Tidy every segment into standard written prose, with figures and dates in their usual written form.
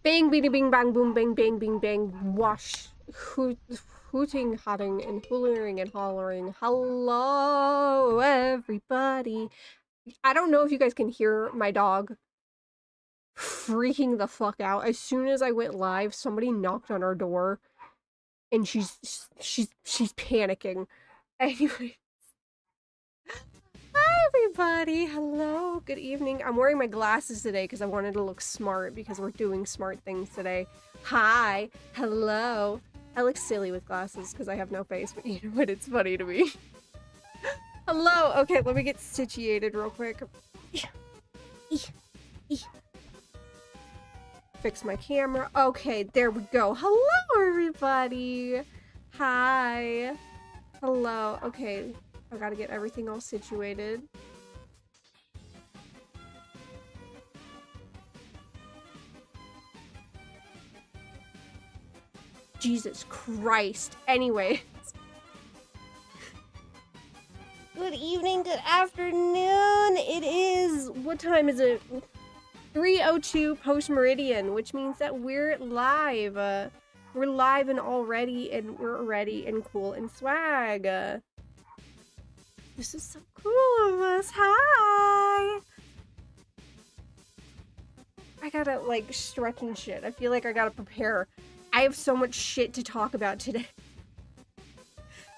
Bang, beady, bing, bang, boom, bang, bang, bing, bang, wash, hooting, hotting, and hollering and hollering. Hello, everybody. I don't know if you guys can hear my dog freaking the fuck out. As soon as I went live, somebody knocked on our door, and she's panicking. Anyway. Hi, everybody. Hello. Good evening. I'm wearing my glasses today because I wanted to look smart because we're doing smart things today. Hi. Hello. I look silly with glasses because I have no face, but you know what? It's funny to me. Hello. Okay, let me get situated real quick. Fix my camera. Okay, there we go. Hello, everybody. Hi. Hello. Okay, I gotta get everything all situated. Jesus Christ. Anyways. Good evening, good afternoon. It is, what time is it? 3:02 post-meridian, which means that we're live. We're live and all ready, and we're ready and cool and swag. This is so cool of us. Hi. I gotta, like, stretch and shit. I feel like I gotta prepare. I have so much shit to talk about today.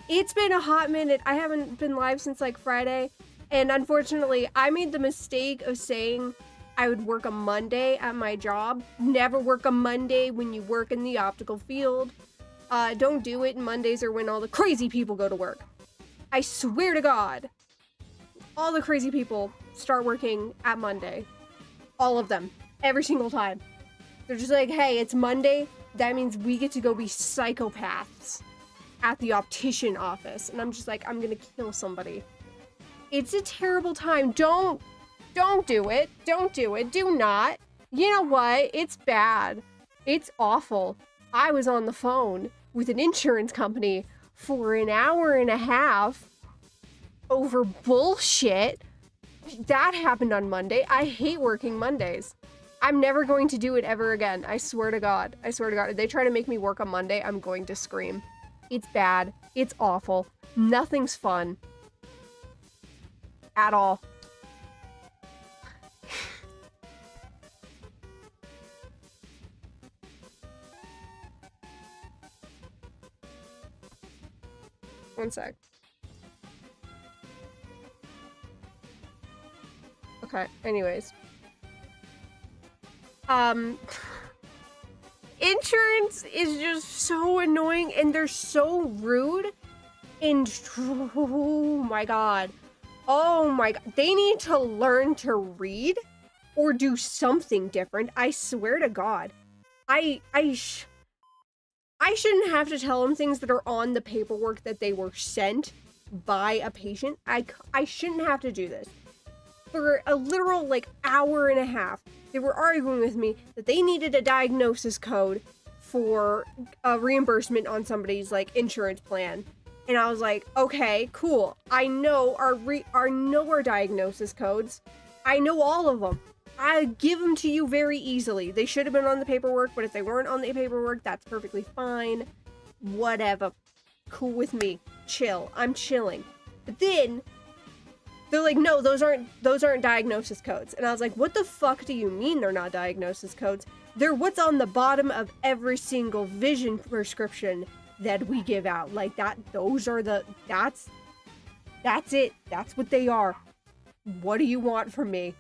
It's been a hot minute. I haven't been live since, like, Friday. And unfortunately, I made the mistake of saying I would work a Monday at my job. Never work a Monday when you work in the optical field. Don't do it. Mondays are when all the crazy people go to work. I swear to God, all the crazy people start working at Monday. All of them. Every single time. They're just like, hey, it's Monday. That means we get to go be psychopaths at the optician office. And I'm just like, I'm gonna kill somebody. It's a terrible time. Don't do it. Don't do it. Do not. You know what? It's bad. It's awful. I was on the phone with an insurance company for an hour and a half over bullshit. That happened on Monday. I hate working Mondays. I'm never going to do it ever again. I swear to God. I swear to God. If they try to make me work on Monday, I'm going to scream. It's bad. It's awful. Nothing's fun. At all. One sec. Okay, anyways. Insurance is just so annoying and they're so rude and oh my god. Oh my god. They need to learn to read or do something different. I swear to God. I shouldn't have to tell them things that are on the paperwork that they were sent by a patient. I shouldn't have to do this. For a literal, like, hour and a half, they were arguing with me that they needed a diagnosis code for a reimbursement on somebody's, like, insurance plan. And I was like, okay, cool. I know our diagnosis codes. I know all of them. I give them to you very easily. They should have been on the paperwork, but if they weren't on the paperwork, that's perfectly fine. Whatever. Cool with me. Chill. I'm chilling. But then they're like, no, those aren't diagnosis codes. And I was like, what the fuck do you mean they're not diagnosis codes? They're what's on the bottom of every single vision prescription that we give out. Like that, those are that's it. That's what they are. What do you want from me?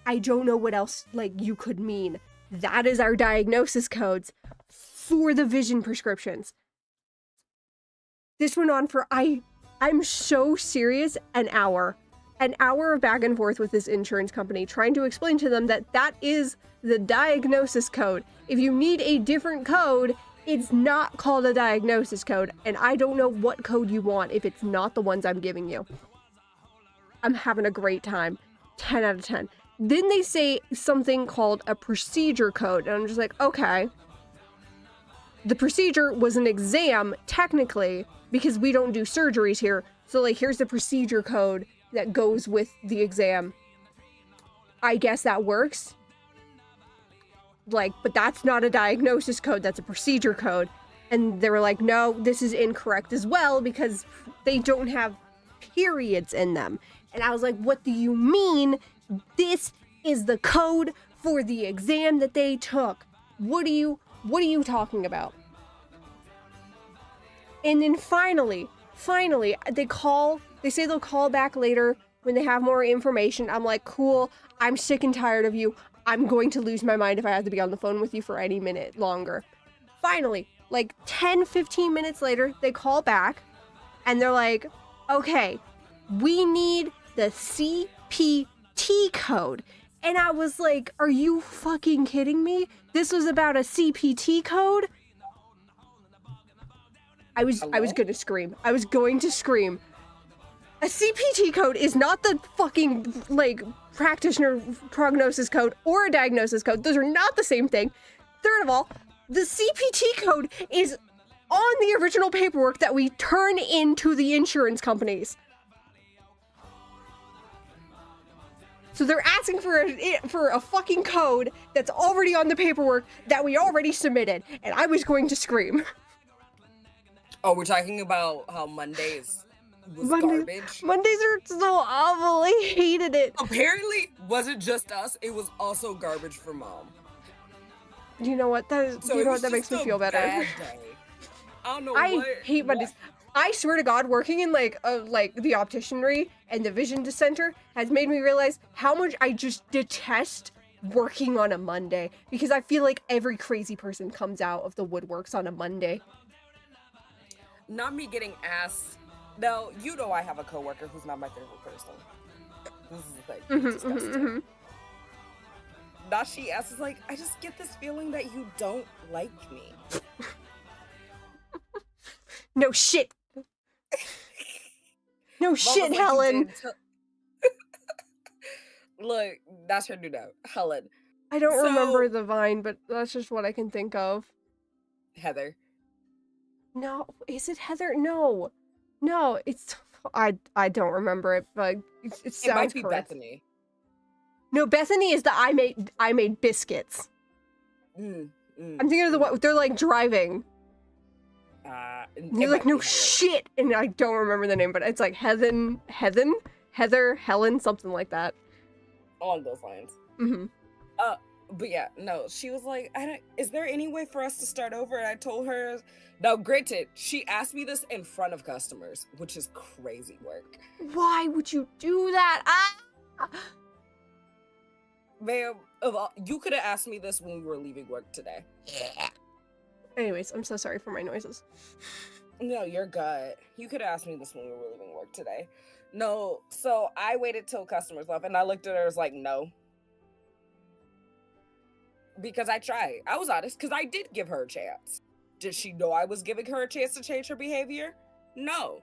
I don't know what else, like, you could mean. That is our diagnosis codes for the vision prescriptions. This went on for, I'm so serious, an hour. An hour of back and forth with this insurance company, trying to explain to them that that is the diagnosis code. If you need a different code, it's not called a diagnosis code, and I don't know what code you want if it's not the ones I'm giving you. I'm having a great time. 10 out of 10. Then they say something called a procedure code, and I'm just like, okay. The procedure was an exam, technically, because we don't do surgeries here. So, like, here's the procedure code that goes with the exam. I guess that works. Like, but that's not a diagnosis code, that's a procedure code. And they were like, no, this is incorrect as well, because they don't have periods in them. And I was like, what do you mean? This is the code for the exam that they took. What are you talking about? And then finally, they say they'll call back later when they have more information. I'm like, cool, I'm sick and tired of you. I'm going to lose my mind if I have to be on the phone with you for any minute longer. Finally, like 10, 15 minutes later, they call back and they're like, okay, we need the CPT code. And I was like, are you fucking kidding me? This was about a CPT code? I was gonna scream. I was going to scream. A CPT code is not the fucking, like, practitioner prognosis code or a diagnosis code. Those are not the same thing. Third of all, the CPT code is on the original paperwork that we turn into the insurance companies. So they're asking for a fucking code that's already on the paperwork that we already submitted, and I was going to scream. Oh, we're talking about how Mondays was Mondays, garbage. Mondays are so awful. I hated it. Apparently, wasn't just us. It was also garbage for Mom. You know what? That So you it know was what? That makes just me a feel better. bad day. I don't know I what. hate Mondays. I swear to God, working in like the opticianry and the vision center has made me realize how much I just detest working on a Monday, because I feel like every crazy person comes out of the woodworks on a Monday. Not me getting asked. Now, you know I have a coworker who's not my favorite person. This is the thing. It's disgusting. Now she asks, like, I just get this feeling that you don't like me. No shit. No Mom shit, was like, Helen. Look, that's her new note, Helen. I don't So- remember the vine, but that's just what I can think of. Heather. No, is it Heather? No, it's I don't remember it, but it sounds It might be correct. Bethany. No, Bethany is the I made biscuits. I'm thinking of the one they're like driving. And you're like, no shit, and I don't remember the name, but it's like Heather, Helen, something like that. Along those lines. But yeah, no, she was like, is there any way for us to start over? And I told her, now granted, she asked me this in front of customers, which is crazy work. Why would you do that? Ah! Ma'am, you could have asked me this when we were leaving work today. Yeah. Anyways, I'm so sorry for my noises. No, you're good. You could have asked me this when we were leaving work today. No, so I waited till customers left, and I looked at her and was like, no. Because I tried. I was honest, because I did give her a chance. Did she know I was giving her a chance to change her behavior? No.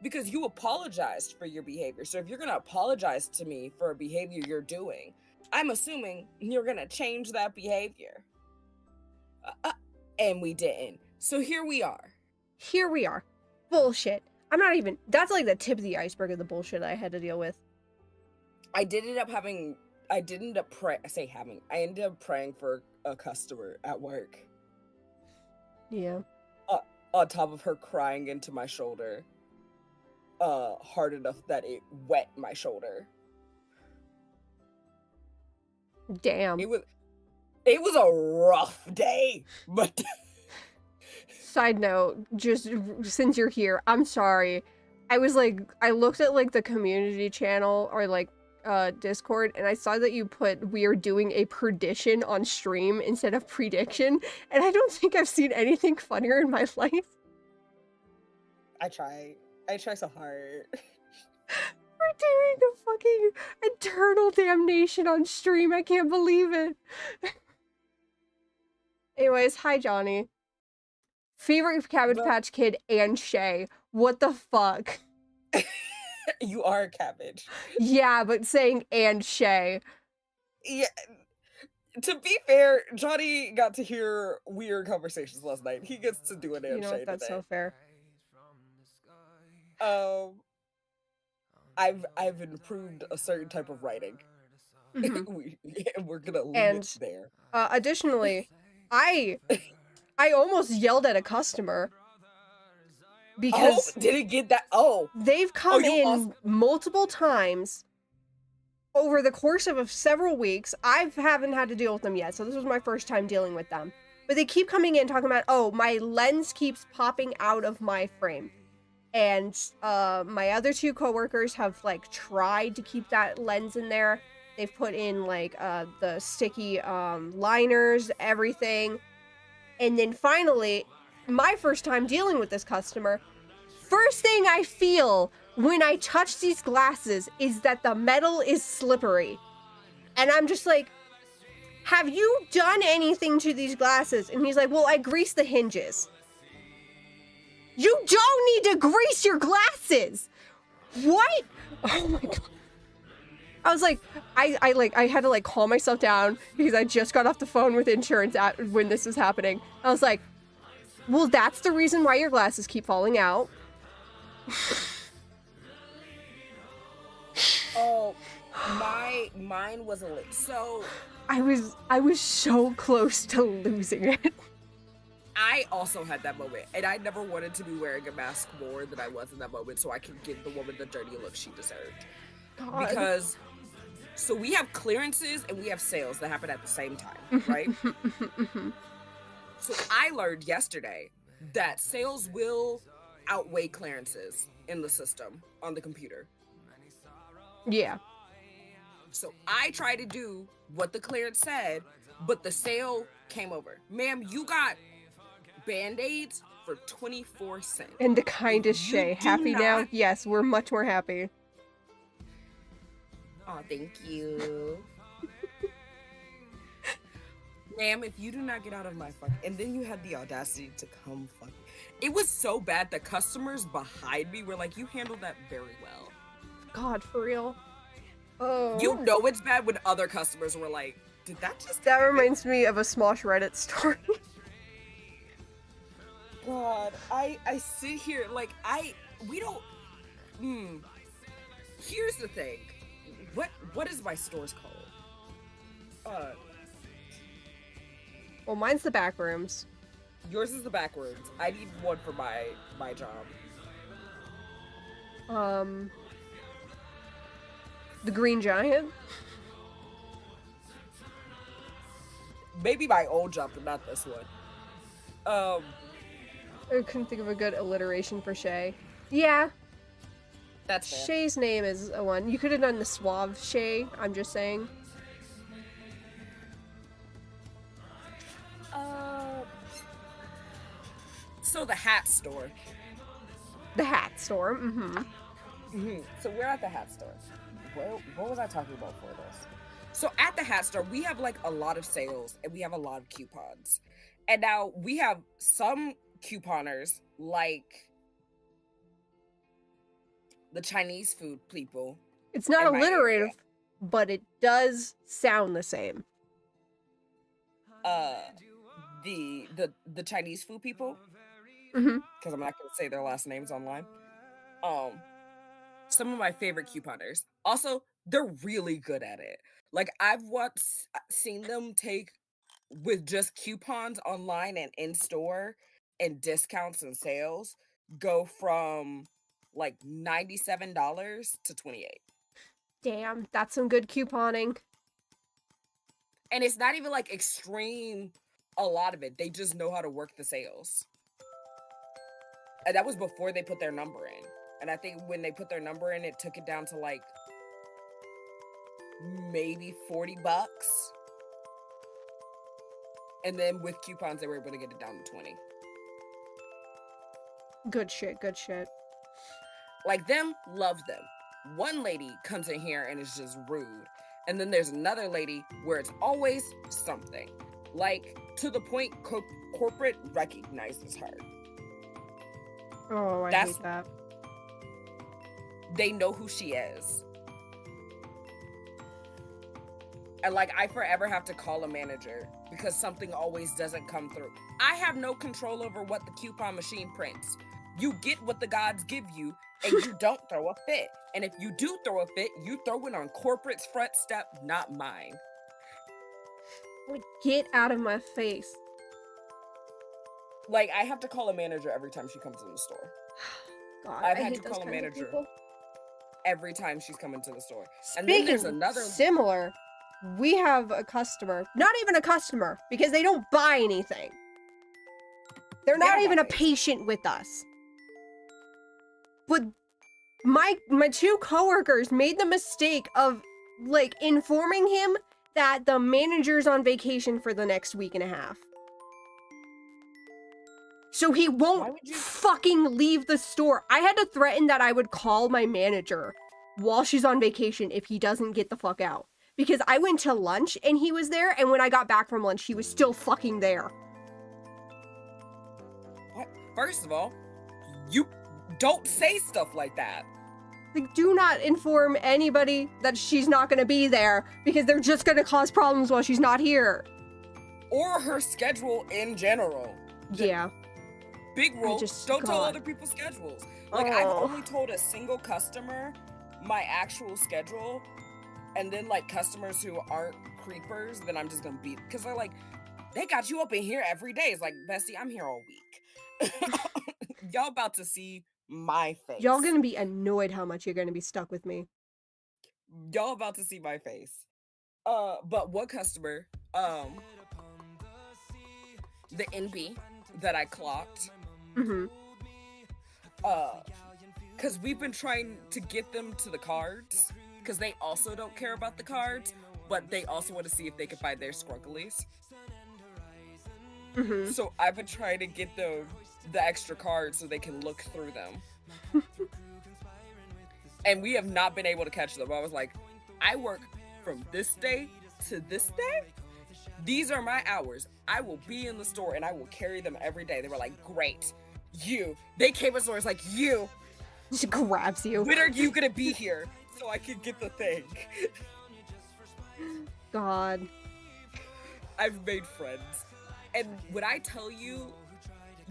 Because you apologized for your behavior. So if you're going to apologize to me for a behavior you're doing, I'm assuming you're going to change that behavior. And we didn't. So here we are. Bullshit. That's like the tip of the iceberg of the bullshit I had to deal with. I ended up praying for a customer at work. Yeah. On top of her crying into my shoulder. Hard enough that it wet my shoulder. Damn. It was a rough day, but Side note, just since you're here, I'm sorry. I looked at like the community channel or like Discord, and I saw that you put we are doing a prediction on stream instead of prediction, and I don't think I've seen anything funnier in my life. I try so hard. We're doing a fucking eternal damnation on stream. I can't believe it. Anyways, hi Johnny. Favorite Cabbage Patch Kid and Shay. What the fuck? You are a cabbage. Yeah, but saying and Shay. Yeah. To be fair, Johnny got to hear weird conversations last night. He gets to do an and Shay That's today. so fair. I've improved a certain type of writing. We're gonna leave it there. Additionally, I almost yelled at a customer because did it get that? They've come in multiple times over the course of several weeks. I haven't had to deal with them yet, so this was my first time dealing with them. But they keep coming in talking about, my lens keeps popping out of my frame. And my other two coworkers have like tried to keep that lens in there. They've put in like the sticky liners, everything. And then finally, my first time dealing with this customer, first thing I feel when I touch these glasses is that the metal is slippery. And I'm just like, have you done anything to these glasses? And he's like, well, I greased the hinges. You don't need to grease your glasses! What? Oh my god. I was like, I had to like calm myself down because I just got off the phone with insurance when this was happening. I was like, well, that's the reason why your glasses keep falling out. Mine was so... I was so close to losing it. I also had that moment, and I never wanted to be wearing a mask more than I was in that moment, so I could give the woman the dirty look she deserved. God. Because, so we have clearances and we have sales that happen at the same time, right? So I learned yesterday that sales will outweigh clearances in the system on the computer. Yeah. So I tried to do what the clearance said, but the sale came over. Ma'am, you got Band-Aids for 24 cents. And the kindest You Shay. do Happy now? not- Yes, we're much more happy. Oh, thank you. Ma'am, if you do not get out of my fucking... And then you had the audacity to come fucking... It was so bad, the customers behind me were like, you handled that very well. God, for real. Oh. You know it's bad when other customers were like, did that just That happen?" reminds me of a Smosh Reddit story. God, I sit here, like, we don't... Here's the thing. What is my store's called? Well, mine's the back rooms. Yours is the back rooms. I need one for my job. The Green Giant. Maybe my old job, but not this one. I couldn't think of a good alliteration for Shay. Yeah, That's fair. Shay's name is a one. You could have done the Suave Shay, I'm just saying. So the hat store. The hat store, So we're at the hat store. What was I talking about for this? So at the hat store, we have like a lot of sales and we have a lot of coupons. And now we have some couponers like the Chinese food people. It's not In my alliterative, area. but it does sound the same. The Chinese food people, Mm-hmm. because I'm not going to say their last names online. Some of my favorite couponers. Also, they're really good at it. Like I've seen them take with just coupons online and in store and discounts and sales go from like $97 to $28. Damn, that's some good couponing. And it's not even like extreme a lot of it. They just know how to work the sales. And that was before they put their number in. And I think when they put their number in, it took it down to like maybe $40. And then with coupons, they were able to get it down to 20. Good shit, good shit. Like them, love them. One lady comes in here and is just rude. And then there's another lady where it's always something. Like, to the point corporate recognizes her. Oh, I That's- hate that. They know who she is. And like, I forever have to call a manager because something always doesn't come through. I have no control over what the coupon machine prints. You get what the gods give you, and you don't throw a fit. And if you do throw a fit, you throw it on corporate's front step, not mine. Like, get out of my face. Like, I have to call a manager every time she comes in the store. God, I've I had hate to those call a kinds of manager. people. Every time she's coming to the store. And Speaking then there's another... similar, we have a customer, not even a customer, because they don't buy anything. They're They not don't even buy a things. patient with us. But my two coworkers made the mistake of like informing him that the manager's on vacation for the next week and a half. So he Why won't would you- fucking leave the store. I had to threaten that I would call my manager while she's on vacation if he doesn't get the fuck out. Because I went to lunch and he was there, and when I got back from lunch, he was still fucking there. What? First of all, you don't say stuff like that. Like, do not inform anybody that she's not gonna be there, because they're just gonna cause problems while she's not here. Or her schedule in general. Yeah. Big rule, just- don't tell God. other people's schedules. Like, I've Oh. only told a single customer my actual schedule, and then, like, customers who aren't creepers, then I'm just gonna beat, because they're like, They got you up in here every day. It's like, Bestie, I'm here all week. Y'all about to see my face. Y'all gonna be annoyed how much you're gonna be stuck with me. Y'all about to see my face. But one customer, the NB that I clocked, Mm-hmm. because we've been trying to get them to the cards, because they also don't care about the cards, but they also want to see if they can find their scrugglies. Mm-hmm. So I've been trying to get them the extra cards so they can look through them. And we have not been able to catch them. I was like, I work from this day to this day. These are my hours. I will be in the store and I will carry them every day. They were like, great. You. They came to the store. It's like, you. She grabs you. When are you going to be here so I can get the thing? God. I've made friends. And when I tell you,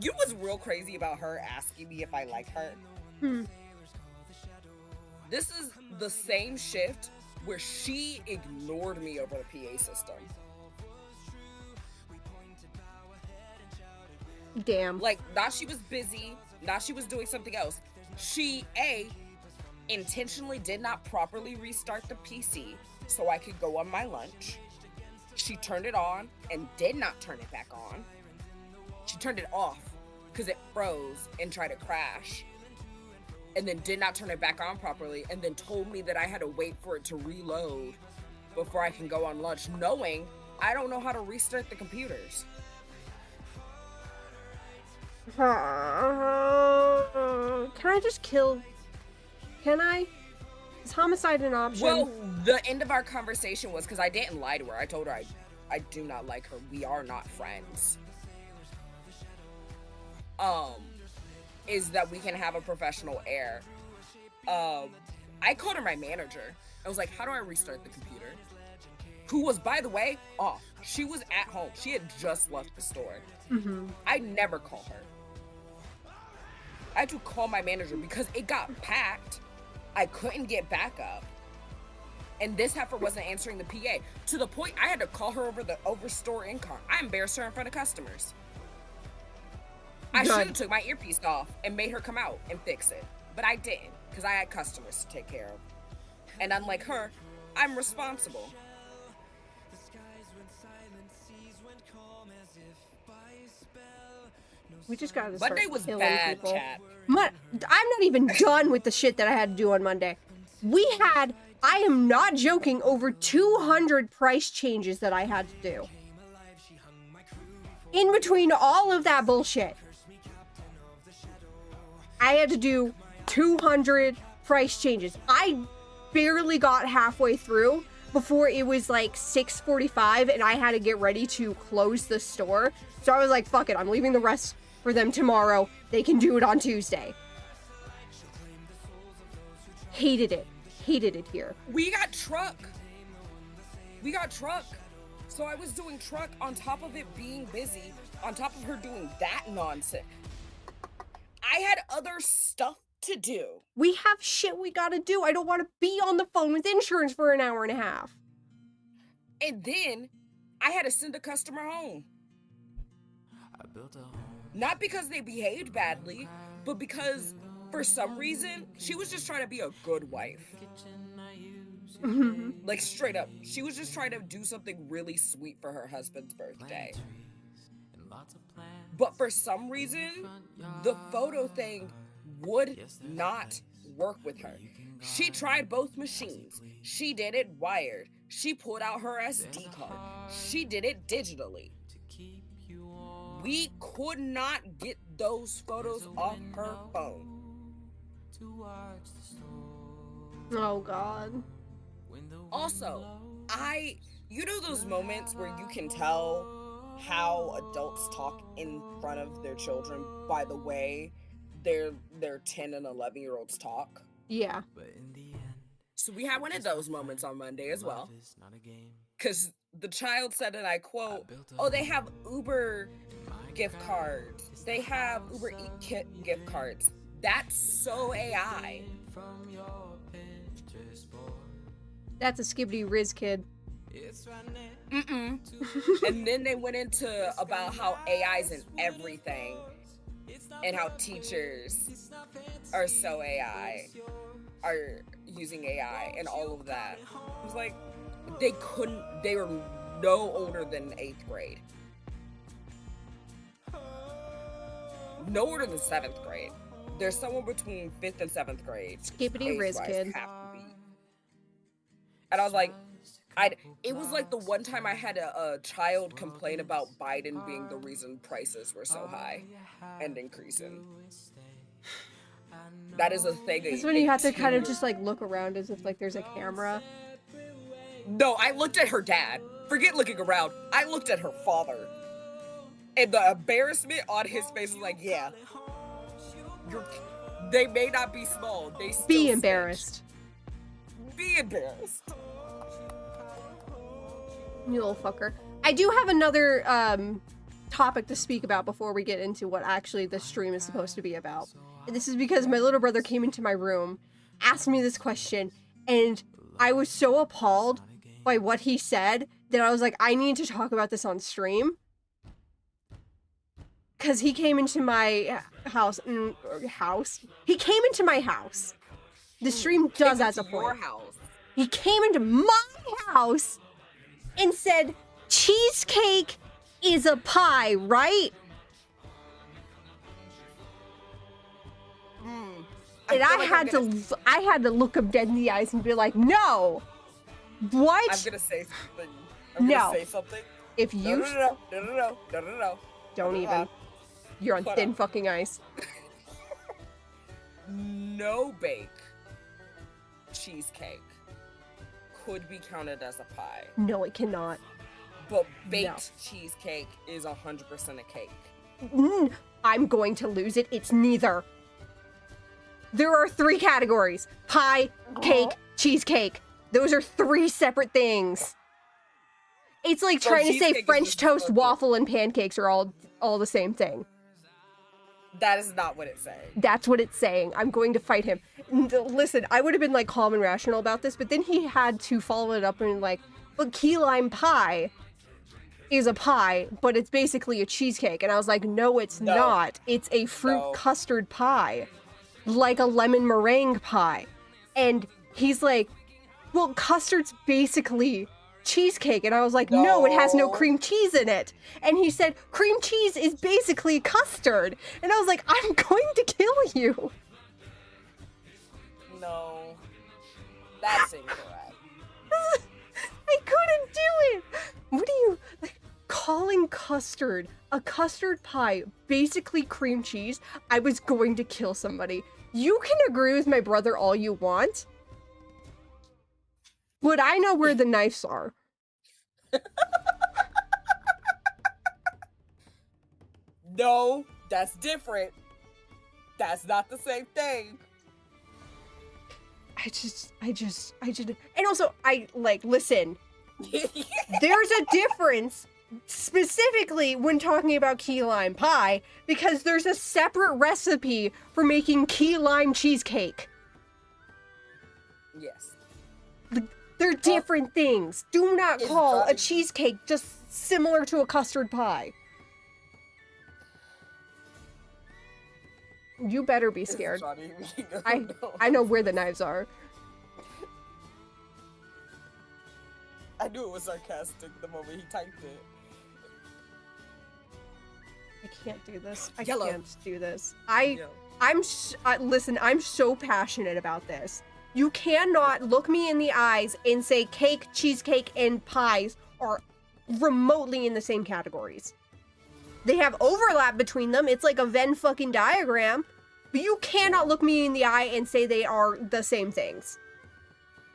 you was real crazy about her asking me if I like her. This is the same shift where she ignored me over the PA system. Damn. Like, not she was busy, not she was doing something else. She, intentionally did not properly restart the PC so I could go on my lunch. She turned it on and did not turn it back on. She turned it off because it froze and tried to crash. And then did not turn it back on properly, and then told me that I had to wait for it to reload before I can go on lunch, knowing I don't know how to restart the computers. Can I just kill? Can I? Is homicide an option? Well, the end of our conversation was, because I didn't lie to her. I told her I do not like her. We are not friends. Is that we can have a professional air. I called her my manager. I was like, how do I restart the computer? Who was, by the way, off. She was at home. She had just left the store. Mm-hmm. I never call her. I had to call my manager because it got packed. I couldn't get backup. And this heifer wasn't answering the PA. To the point I had to call her over store income. I embarrassed her in front of customers. I should have took my earpiece off and made her come out and fix it. But I didn't, because I had customers to take care of. And unlike her, I'm responsible. We just gotta start Monday was killing bad, people. chat. I'm not even done with the shit that I had to do on Monday. I am not joking, over 200 price changes that I had to do. In between all of that bullshit, I had to do 200 price changes. I barely got halfway through before it was like 6:45 and I had to get ready to close the store. So I was like, fuck it, I'm leaving the rest for them tomorrow. They can do it on Tuesday. Hated it. Hated it here. We got truck. So I was doing truck on top of it being busy, on top of her doing that nonsense. I had other stuff to do. We have shit we gotta do. I don't want to be on the phone with insurance for an hour and a half. And then I had to send a customer home. Not because they behaved badly, but because for some reason she was just trying to be a good wife. Like straight up, she was just trying to do something really sweet for her husband's birthday. But for some reason, the photo thing would not work with her. She tried both machines. She did it wired. She pulled out her SD card. She did it digitally. We could not get those photos off her phone. Oh, God. Also, you know those moments where you can tell how adults talk in front of their children by the way their 10 and 11-year-olds talk? Yeah. So we had one of those moments on Monday as well. Because the child said, and I quote, oh, they have Uber gift cards. They have Uber Eats gift cards. That's so AI. That's a Skibbity Riz kid. Mm-mm. And then they went into about how AI's in everything and how teachers are so AI, are using AI and all of that. It was like, they were no older than 8th grade. No older than 7th grade. There's someone between 5th and 7th grade. Skippity Riz age-wise kid. have to be. And I was like, it was like the one time I had a child complain about Biden being the reason prices were so high and increasing. That is a thing. This is when you have to kind of just like look around as if like there's a camera. No, I looked at her dad. Forget looking around. I looked at her father. And the embarrassment on his face was like, yeah. They may not be small. They still Be embarrassed. Be embarrassed. You little fucker. I do have another topic to speak about before we get into what actually the stream is supposed to be about. And this is because my little brother came into my room, asked me this question, and I was so appalled by what he said that I was like, I need to talk about this on stream. Because he came into my house. He came into my house. The stream does as a point. House. He came into my house and said, cheesecake is a pie, right? And I had to look him dead in the eyes and be like, no. What? I'm gonna say something. I'm gonna say something. If you No. Don't even. You're on thin fucking ice. No bake cheesecake could be counted as a pie. No, it cannot. But baked cheesecake is 100% a cake. I'm going to lose it. It's neither. There are 3 categories. Pie, cake, cheesecake. Those are 3 separate things. It's like trying to say French toast, waffle, and pancakes are all the same thing. That is not what it's saying. That's what it's saying. I'm going to fight him. Listen, I would have been like calm and rational about this, but then he had to follow it up and like, but key lime pie is a pie, but it's basically a cheesecake. And I was like, no, it's not. It's a fruit custard pie, like a lemon meringue pie. And he's like, well, custard's basically cheesecake. And I was like, no, it has no cream cheese in it. And he said, cream cheese is basically custard. And I was like, I'm going to kill you. No, that's incorrect. I couldn't do it. What are you, like, calling custard a custard pie, basically cream cheese? I was going to kill somebody. You can agree with my brother all you want, but I know where the knives are. No, that's different. That's not the same thing. I just, and also, listen, there's a difference, specifically when talking about key lime pie, because there's a separate recipe for making key lime cheesecake. Yes. They're different things. Do not call a cheesecake just similar to a custard pie. You better be scared. I know where the knives are. I knew it was sarcastic the moment he typed it. I can't do this. I Yellow. can't do this. Listen, I'm so passionate about this. You cannot look me in the eyes and say cake, cheesecake, and pies are remotely in the same categories. They have overlap between them. It's like a Venn fucking diagram. But you cannot look me in the eye and say they are the same things.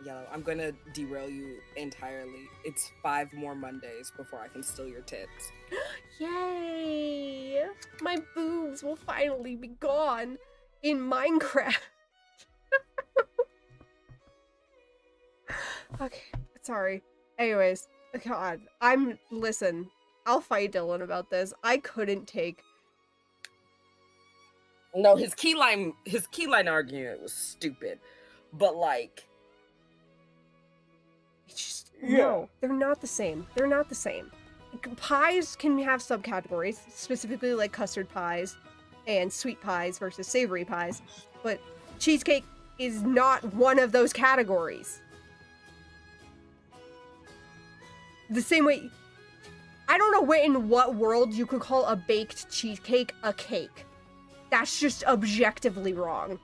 Yo, I'm gonna derail you entirely. It's 5 more Mondays before I can steal your tits. Yay! My boobs will finally be gone in Minecraft. Okay, sorry. Anyways, God, listen, I'll fight Dylan about this. I couldn't take... No, his keyline argument was stupid. But like... No, they're not the same. They're not the same. Pies can have subcategories, specifically like custard pies and sweet pies versus savory pies, but cheesecake is not one of those categories. The same way, I don't know in what world you could call a baked cheesecake a cake. That's just objectively wrong.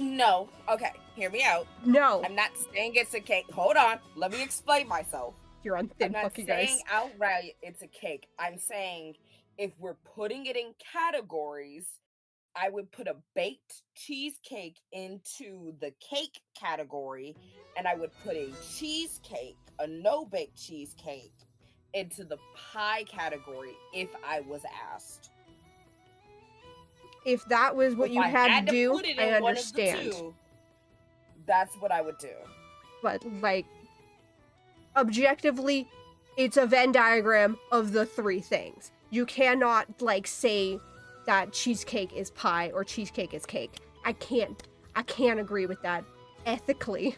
No. Okay, hear me out. No. I'm not saying it's a cake. Hold on. Let me explain myself. You're on thin I'm not fucking saying ice. outright it's a cake. I'm saying if we're putting it in categories, I would put a baked cheesecake into the cake category, and I would put a cheesecake, a no-bake cheesecake, into the pie category if I was asked. If that was what If you I had to do, put it I in one of the understand. two, that's what I would do. But, like, objectively, it's a Venn diagram of the three things. You cannot, like, say that cheesecake is pie or cheesecake is cake. I can't agree with that ethically.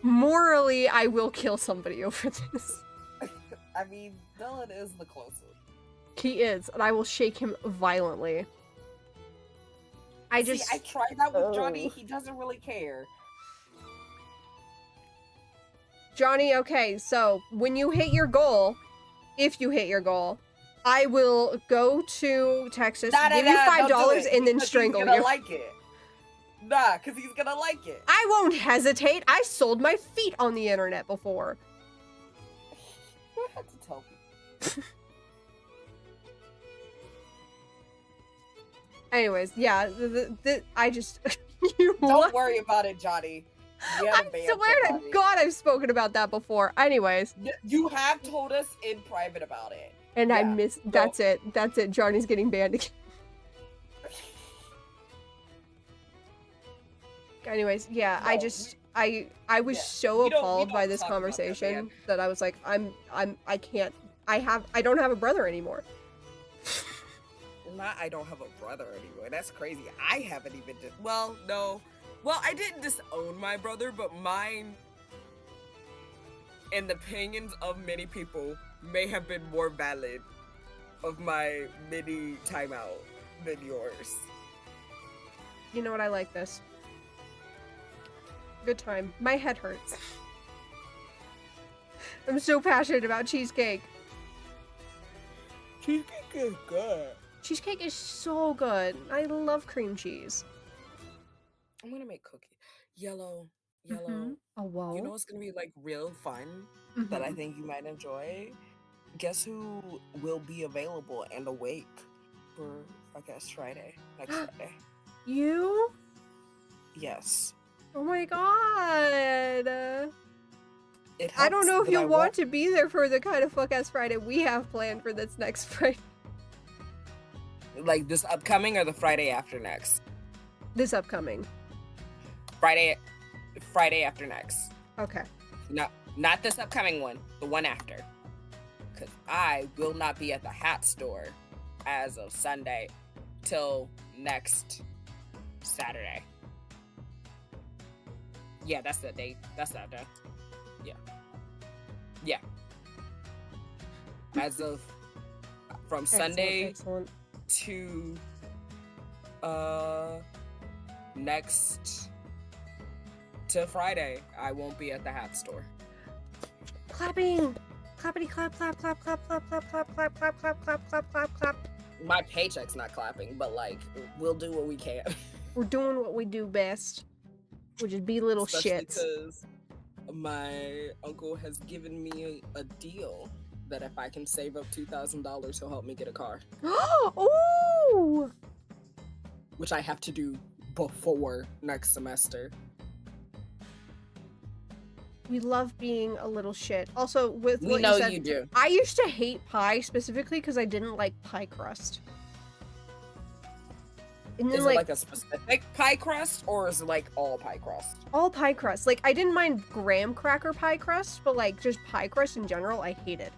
Morally, I will kill somebody over this. I mean, Dylan is the closest. He is, and I will shake him violently. I tried that with Johnny. He doesn't really care. Johnny, okay, so when you hit your goal, if you hit your goal, I will go to Texas, give you $5, and then strangle you. He's gonna like it. Nah, because he's gonna like it. I won't hesitate. I sold my feet on the internet before. I had to tell people. Anyways, yeah, I just... Don't worry about it, Johnny. I swear to God I've spoken about that before. Anyways. You have told us in private about it. And yeah, I missed... That's it. That's it. Johnny's getting banned again. Anyways, yeah, no, I was so appalled by this conversation that I was like, I can't... I don't have a brother anymore. Not I don't have a brother anymore. That's crazy. I haven't even well, no. Well, I didn't disown my brother, but mine, in the opinions of many people, may have been more valid of my mini timeout than yours. You know what? I like this. Good time. My head hurts. I'm so passionate about cheesecake. Cheesecake is good. Cheesecake is so good. I love cream cheese. I'm gonna make cookie. Yellow. Mm-hmm. Oh, wow. You know what's gonna be like real fun that I think you might enjoy? Guess who will be available and awake for, I guess, Friday. Next Friday. You? Yes. Oh my god. I don't know if you'll want to be there for the kind of fuck-ass Friday we have planned for this next Friday. Like this upcoming or the Friday after next? This upcoming. Friday after next. Okay. No, not this upcoming one. The one after. Because I will not be at the hat store as of Sunday till next Saturday. Yeah, that's the date. That's that day. Yeah. Yeah. As of from Sunday to next to Friday, I won't be at the hat store. Clapping! Clappity clap clap clap clap clap clap clap clap clap clap clap clap clap clap. My paycheck's not clapping, but like we'll do what we can. We're doing what we do best, which is be little shits. Because my uncle has given me a deal that if I can save up $2,000, he'll help me get a car. Ooh! Which I have to do before next semester. We love being a little shit. Also, with what you said, you do. I used to hate pie specifically because I didn't like pie crust. And then, is it like a specific pie crust, or is it like all pie crust? All pie crust. Like, I didn't mind graham cracker pie crust, but like just pie crust in general, I hated.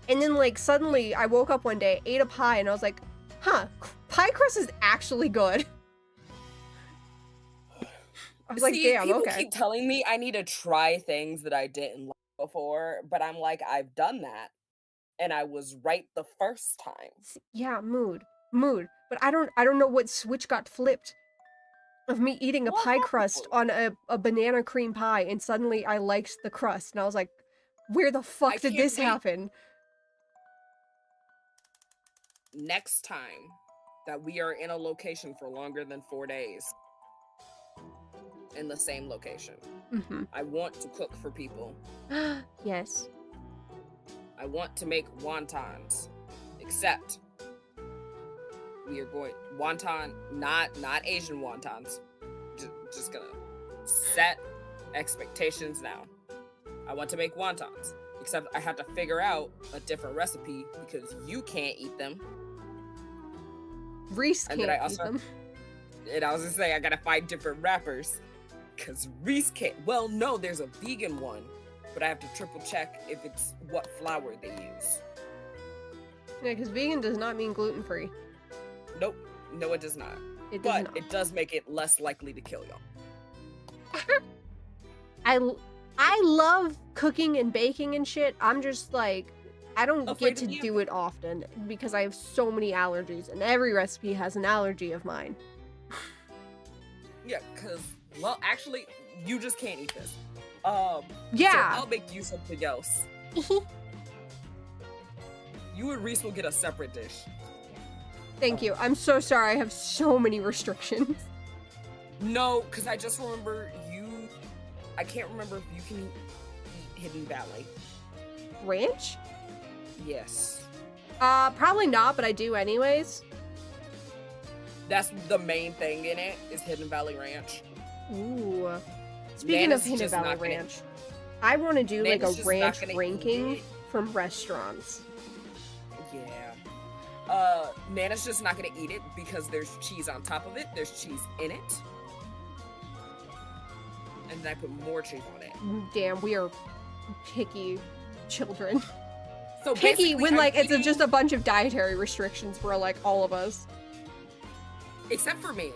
And then like suddenly I woke up one day, ate a pie, and I was like, huh, pie crust is actually good. I was like, See, damn, people okay. keep telling me I need to try things that I didn't like before, but I'm like, I've done that, and I was right the first time. Yeah, mood. But I don't know what switch got flipped of me eating a Well, pie more crust people. on a banana cream pie, and suddenly I liked the crust, and I was like, where the I fuck did can't this wait happen? next time that we are in a location for longer than 4 days in the same location. Mm-hmm. I want to cook for people. Yes. I want to make wontons, except we are going wonton, not Asian wontons. Just gonna set expectations now. I want to make wontons, except I have to figure out a different recipe because you can't eat them. Reese And can't then I eat also, them. and I was gonna say I gotta find different wrappers because Reese can't. Well, no, there's a vegan one, but I have to triple check if it's what flour they use. Yeah, because vegan does not mean gluten-free. Nope, no, it does not. It does But not. it does make it less likely to kill y'all. I love cooking and baking and shit. I'm just like, I don't Afraid get to of the do it often because I have so many allergies, and every recipe has an allergy of mine. Yeah, because, well, actually, you just can't eat this. Yeah. So I'll make you something else. You and Reese will get a separate dish. Thank you. I'm so sorry. I have so many restrictions. No, because I just remember I can't remember if you can eat Hidden Valley. Ranch? Yes. Probably not, but I do anyways. That's the main thing in it, is Hidden Valley Ranch. Ooh. Speaking Nana's of Hidden just Valley not gonna- Ranch, I want to do like Nana's a just not ranch gonna eat ranking it. from restaurants. Yeah. Nana's just not gonna eat it because there's cheese on top of it, there's cheese in it. And then I put more cheese on it. Damn, we are picky children. So Picky basically, when I'm like it's eating- just a bunch of dietary restrictions for like all of us. Except for me.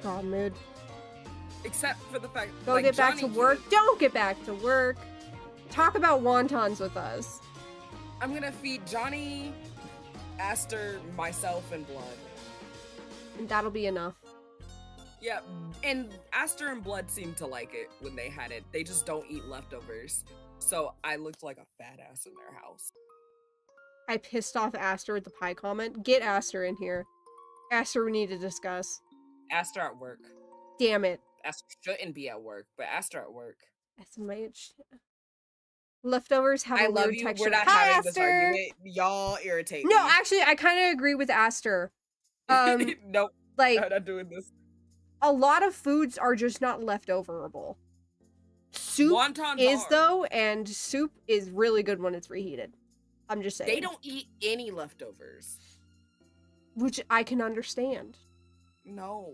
God, mood. Except for the fact Go like, get back Johnny to can- work. Don't get back to work. Talk about wontons with us. I'm gonna feed Johnny, Aster, myself, and Blood. And that'll be enough. Yeah, and Aster and Blood seem to like it when they had it. They just don't eat leftovers. So I looked like a fat ass in their house. I pissed off Aster with the pie comment. Get Aster in here. Aster, we need to discuss. Aster at work. Damn it. Aster shouldn't be at work, but Aster at work. That's leftovers have I a love weird you. texture. We're not Hi, having this Aster! argument. Y'all irritate No, me. actually, I kind of agree with Aster. Nope, Like, I'm not doing this. a lot of foods are just not leftoverable. Soup Wontons is, are. though, and soup is really good when it's reheated. I'm just saying. They don't eat any leftovers. Which I can understand. No.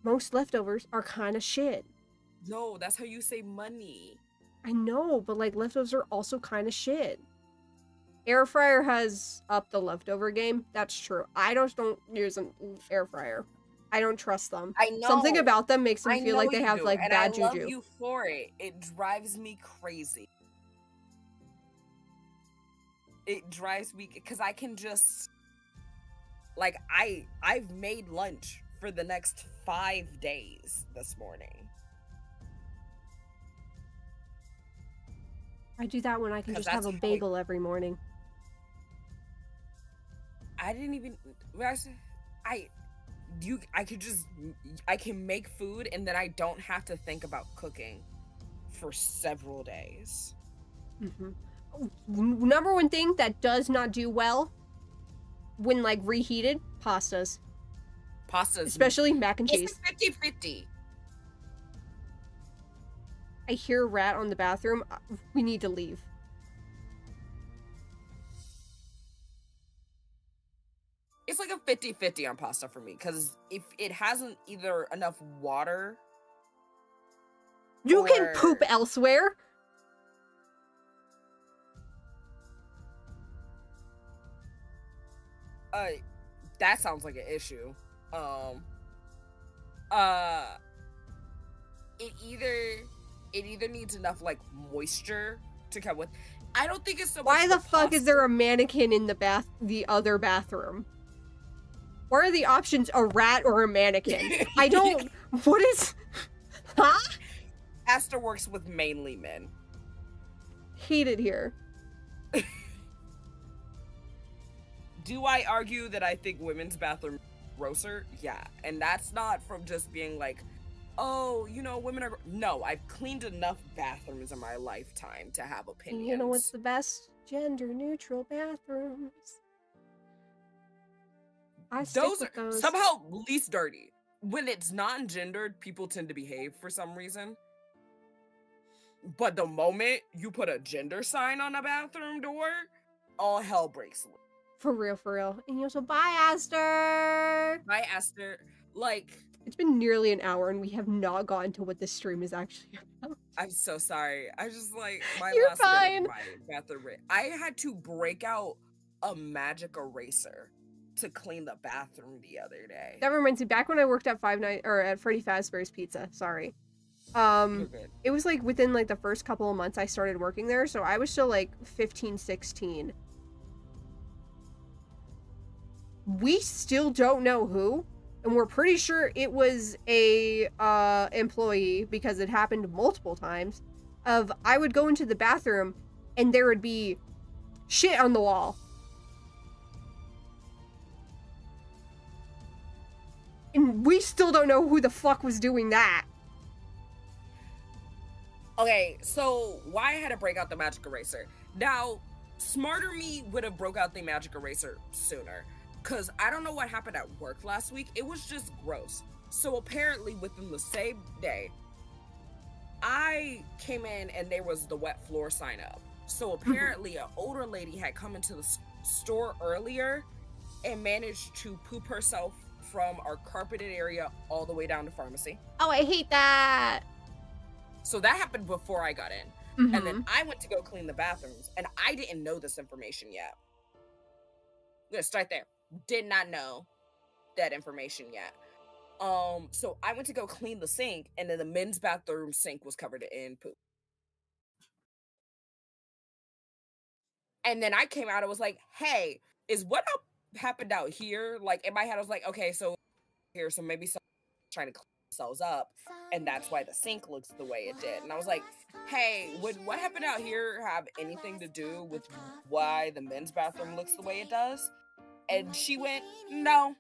Most leftovers are kind of shit. No, that's how you save money. I know, but like leftovers are also kind of shit. Air fryer has upped the leftover game. That's true. I don't use an air fryer. I don't trust them. I know. Something about them makes them I feel know like they you have do, like and bad I love juju. you for it. It drives me crazy. It drives me because I can just like I've made lunch for the next 5 days this morning. I do that when I can 'Cause just have that's a how bagel every morning. I didn't even I can make food and then I don't have to think about cooking for several days. Number one thing that does not do well when like reheated, pastas. Pastas, Especially mac and cheese. It's 50-50. I hear a rat on the bathroom. We need to leave. It's like a 50-50 on pasta for me because if it hasn't either enough water, You can or- poop elsewhere. that sounds like an issue. it either needs enough like moisture to come with. I don't think it's so much. Why the fuck is there a mannequin in the other bathroom? What are the options? A rat or a mannequin? I don't. What is? Huh? Aster works with mainly men. Hate it here. Do I argue that I think women's bathroom grosser? Yeah, and that's not from just being like, oh, you know, women are. No, I've cleaned enough bathrooms in my lifetime to have opinions. You know what's the best? Gender-neutral bathrooms. I stick Those with are those. somehow least dirty. When it's non-gendered, people tend to behave for some reason. But the moment you put a gender sign on a bathroom door, all hell breaks loose. For real. And you also bye, Aster. Bye, Aster. Like, it's been nearly an hour and we have not gotten to what this stream is actually about. I'm so sorry. I just like my You're last bit fine. of my bathroom. I had to break out a magic eraser to clean the bathroom the other day. That reminds me, back when I worked at at Freddy Fazbear's Pizza, sorry. It was like within like the first couple of months I started working there, so I was still like 15, 16. We still don't know who, and we're pretty sure it was a employee because it happened multiple times. I would go into the bathroom and there would be shit on the wall. And we still don't know who the fuck was doing that. Okay, so why I had to break out the magic eraser. Now, smarter me would have broke out the magic eraser sooner. Because I don't know what happened at work last week. It was just gross. So apparently within the same day, I came in and there was the wet floor sign up. So apparently an older lady had come into the store earlier and managed to poop herself from our carpeted area all the way down to pharmacy. Oh, I hate that. So that happened before I got in. Mm-hmm. And then I went to go clean the bathrooms and I didn't know this information yet. I'm gonna start there. Did not know that information yet. So I went to go clean the sink and then the men's bathroom sink was covered in poop. And then I came out and was like, hey, is what happened out here? Like in my head, I was like, okay, so here, so maybe someone's trying to clean themselves up and that's why the sink looks the way it did. And I was like, hey, would what happened out here have anything to do with why the men's bathroom looks the way it does? And she went, no.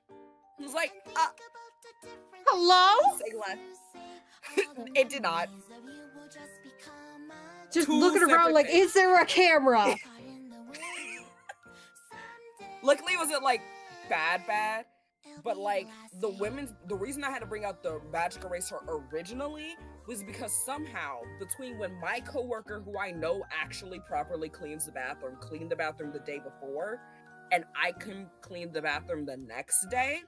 I was like, hello? Say less. It did not. Just looking around like, is there a camera? Luckily it wasn't like bad, but like the reason I had to bring out the magic eraser originally was because somehow between when my coworker, who I know actually properly cleaned the bathroom the day before, and I couldn't clean the bathroom the next day,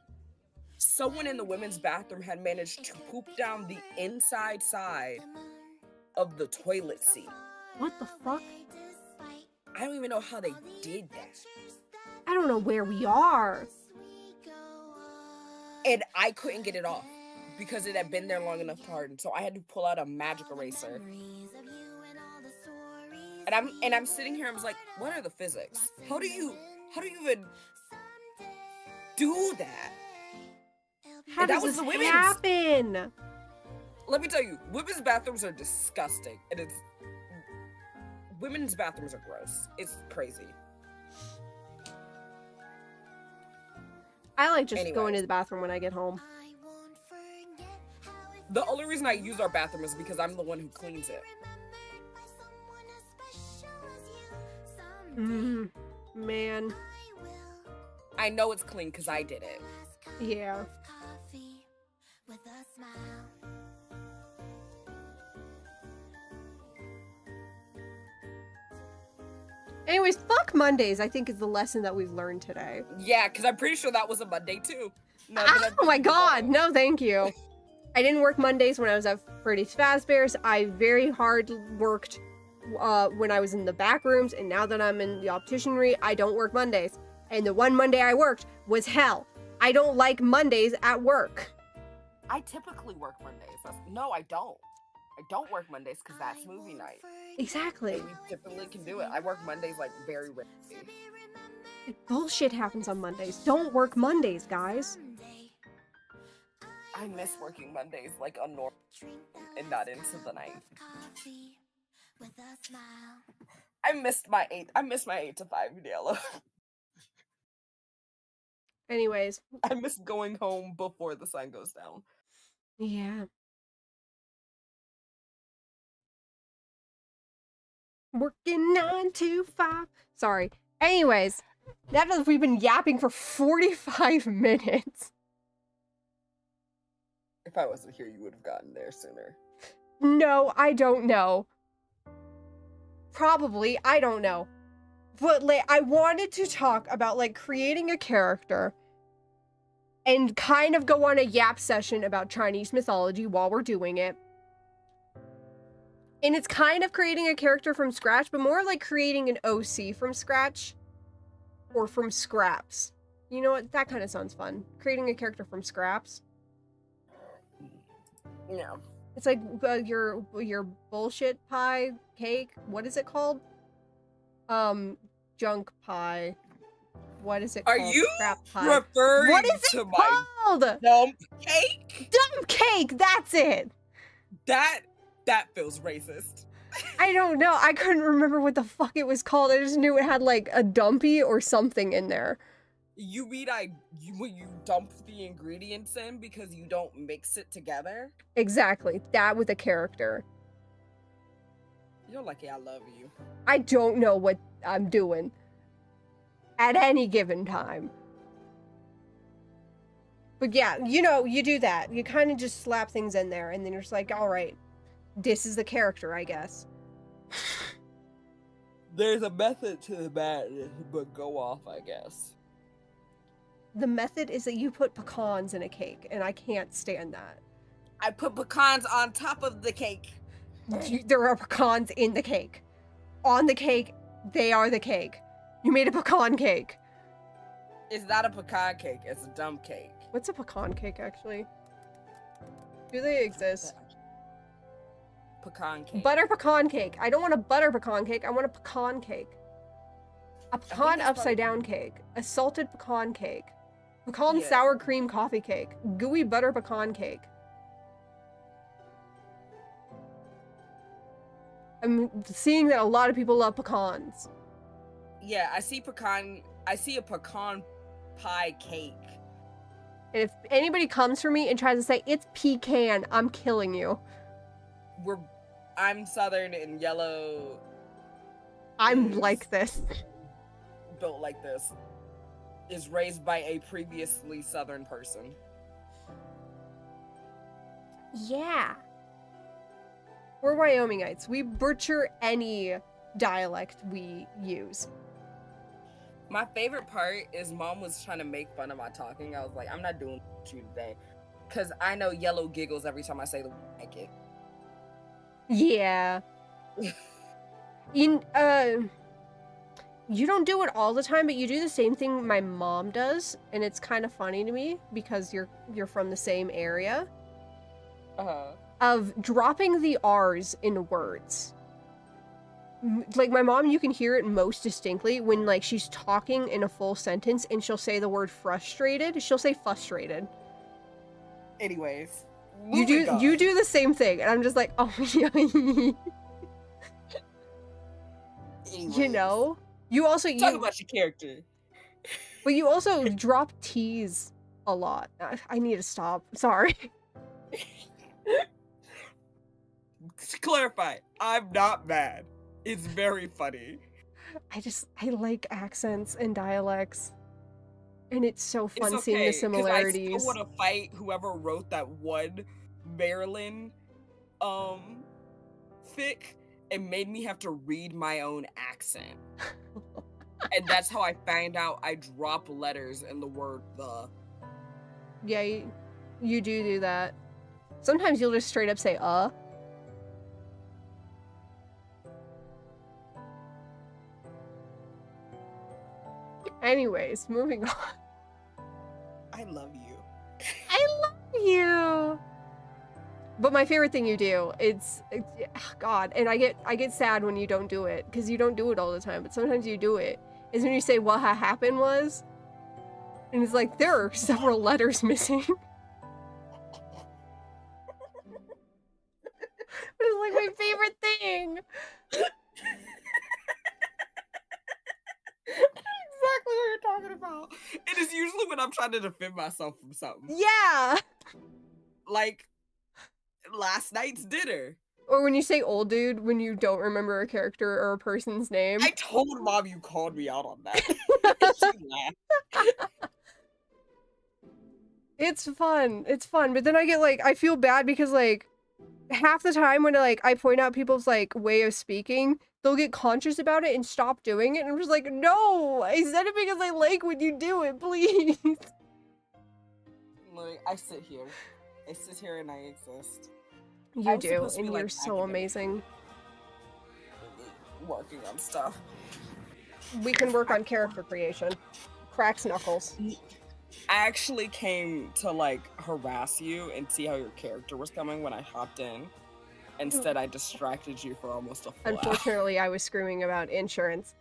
someone in the women's bathroom had managed to poop down the inside side of the toilet seat. What the fuck? I don't even know how they did that. I don't know where we are. And I couldn't get it off because it had been there long enough to harden. So I had to pull out a magic eraser. And I'm sitting here, I was like, what are the physics? How do you even do that? How does this happen? Let me tell you, women's bathrooms are disgusting. And women's bathrooms are gross. It's crazy. I like just going to the bathroom when I get home. The only reason I use our bathroom is because I'm the one who cleans it. Man. I know it's clean because I did it. Yeah. Anyways, fuck Mondays, I think is the lesson that we've learned today. Yeah, because I'm pretty sure that was a Monday too. No, oh my god, no thank you. I didn't work Mondays when I was at Freddy's Fazbear's. I very hard worked when I was in the back rooms, and now that I'm in the opticianry, I don't work Mondays. And the one Monday I worked was hell. I don't like Mondays at work. I typically work Mondays. No, I don't. I don't work Mondays because that's movie night. Exactly. And we typically can do it. I work Mondays like very rarely. Bullshit happens on Mondays. Don't work Mondays, guys. I miss working Mondays like on normal and not into the night. I missed my 8 to 5 yellow. Anyways. I miss going home before the sun goes down. Yeah. Working 9 to 5. Sorry. Anyways, now that we've been yapping for 45 minutes. If I wasn't here, you would have gotten there sooner. No, I don't know. Probably, I don't know. But, like, I wanted to talk about, like, creating a character and kind of go on a yap session about Chinese mythology while we're doing it. And it's kind of creating a character from scratch, but more like creating an OC from scratch. Or from scraps. You know what? That kind of sounds fun. Creating a character from scraps. Yeah. It's like your bullshit pie cake. What is it called? Junk pie. What is it called? Are you Scrap pie. referring What is to it my called? dump cake? Dump cake. That's it. That feels racist. I don't know. I couldn't remember what the fuck it was called. I just knew it had like a dumpy or something in there. You mean when you dump the ingredients in because you don't mix it together? Exactly. That with a character. You're lucky I love you. I don't know what I'm doing at any given time. But yeah, you know, you do that. You kind of just slap things in there and then you're just like, all right, this is the character, I guess. There's a method to the madness, but go off, I guess. The method is that you put pecans in a cake, and I can't stand that. I put pecans on top of the cake. There are pecans in the cake. On the cake, they are the cake. You made a pecan cake. It's not a pecan cake, it's a dumb cake. What's a pecan cake, actually? Do they exist? Pecan cake. Butter pecan cake. I don't want a butter pecan cake. I want a pecan cake. A pecan upside down cake. A salted pecan cake. Pecan sour cream coffee cake. Gooey butter pecan cake. I'm seeing that a lot of people love pecans. Yeah, I see a pecan pie cake. And if anybody comes for me and tries to say it's pecan, I'm killing you. I'm Southern and yellow. I'm like this. Built like this. Is raised by a previously Southern person. Yeah. We're Wyomingites. We butcher any dialect we use. My favorite part is Mom was trying to make fun of my talking. I was like, I'm not doing with you today. Because I know yellow giggles every time I say the word like it. Yeah. You don't do it all the time, but you do the same thing my mom does, and it's kind of funny to me because you're from the same area. Of dropping the R's in words. Like my mom, you can hear it most distinctly when like she's talking in a full sentence and she'll say the word frustrated. She'll say frustrated. Anyways. You do the same thing, and I'm just like, oh yeah. You know? You also talk about your character. But you also drop T's a lot. I need to stop. Sorry. To clarify, I'm not mad. It's very funny. I like accents and dialects. And it's so fun seeing the I similarities. still want to fight whoever wrote that one Maryland fic and made me have to read my own accent. And that's how I find out I drop letters in the word the. Yeah, you do that. Sometimes you'll just straight up say Anyways, moving on. I love you. I love you. But my favorite thing you do, God, and I get sad when you don't do it, because you don't do it all the time, but sometimes you do it, is when you say what happened was, and it's like, there are several letters missing. It's like my favorite thing. Exactly what you're talking about. It is usually when I'm trying to defend myself from something. Yeah. Like last night's dinner. Or when you say old dude when you don't remember a character or a person's name. I told Mom you called me out on that. She laughed. It's fun. It's fun. But then I get like, I feel bad because like half the time when like I point out people's like way of speaking, they'll get conscious about it and stop doing it. And I'm just like, no, I said it because I like when you do it, please. Like, I sit here and I exist. You I'm do, supposed to and be, like, you're so amazing. Working on stuff. We can work on character creation. Cracks knuckles. I actually came to like harass you and see how your character was coming when I hopped in. Instead, I distracted you for almost a full hour. Unfortunately, I was screaming about insurance.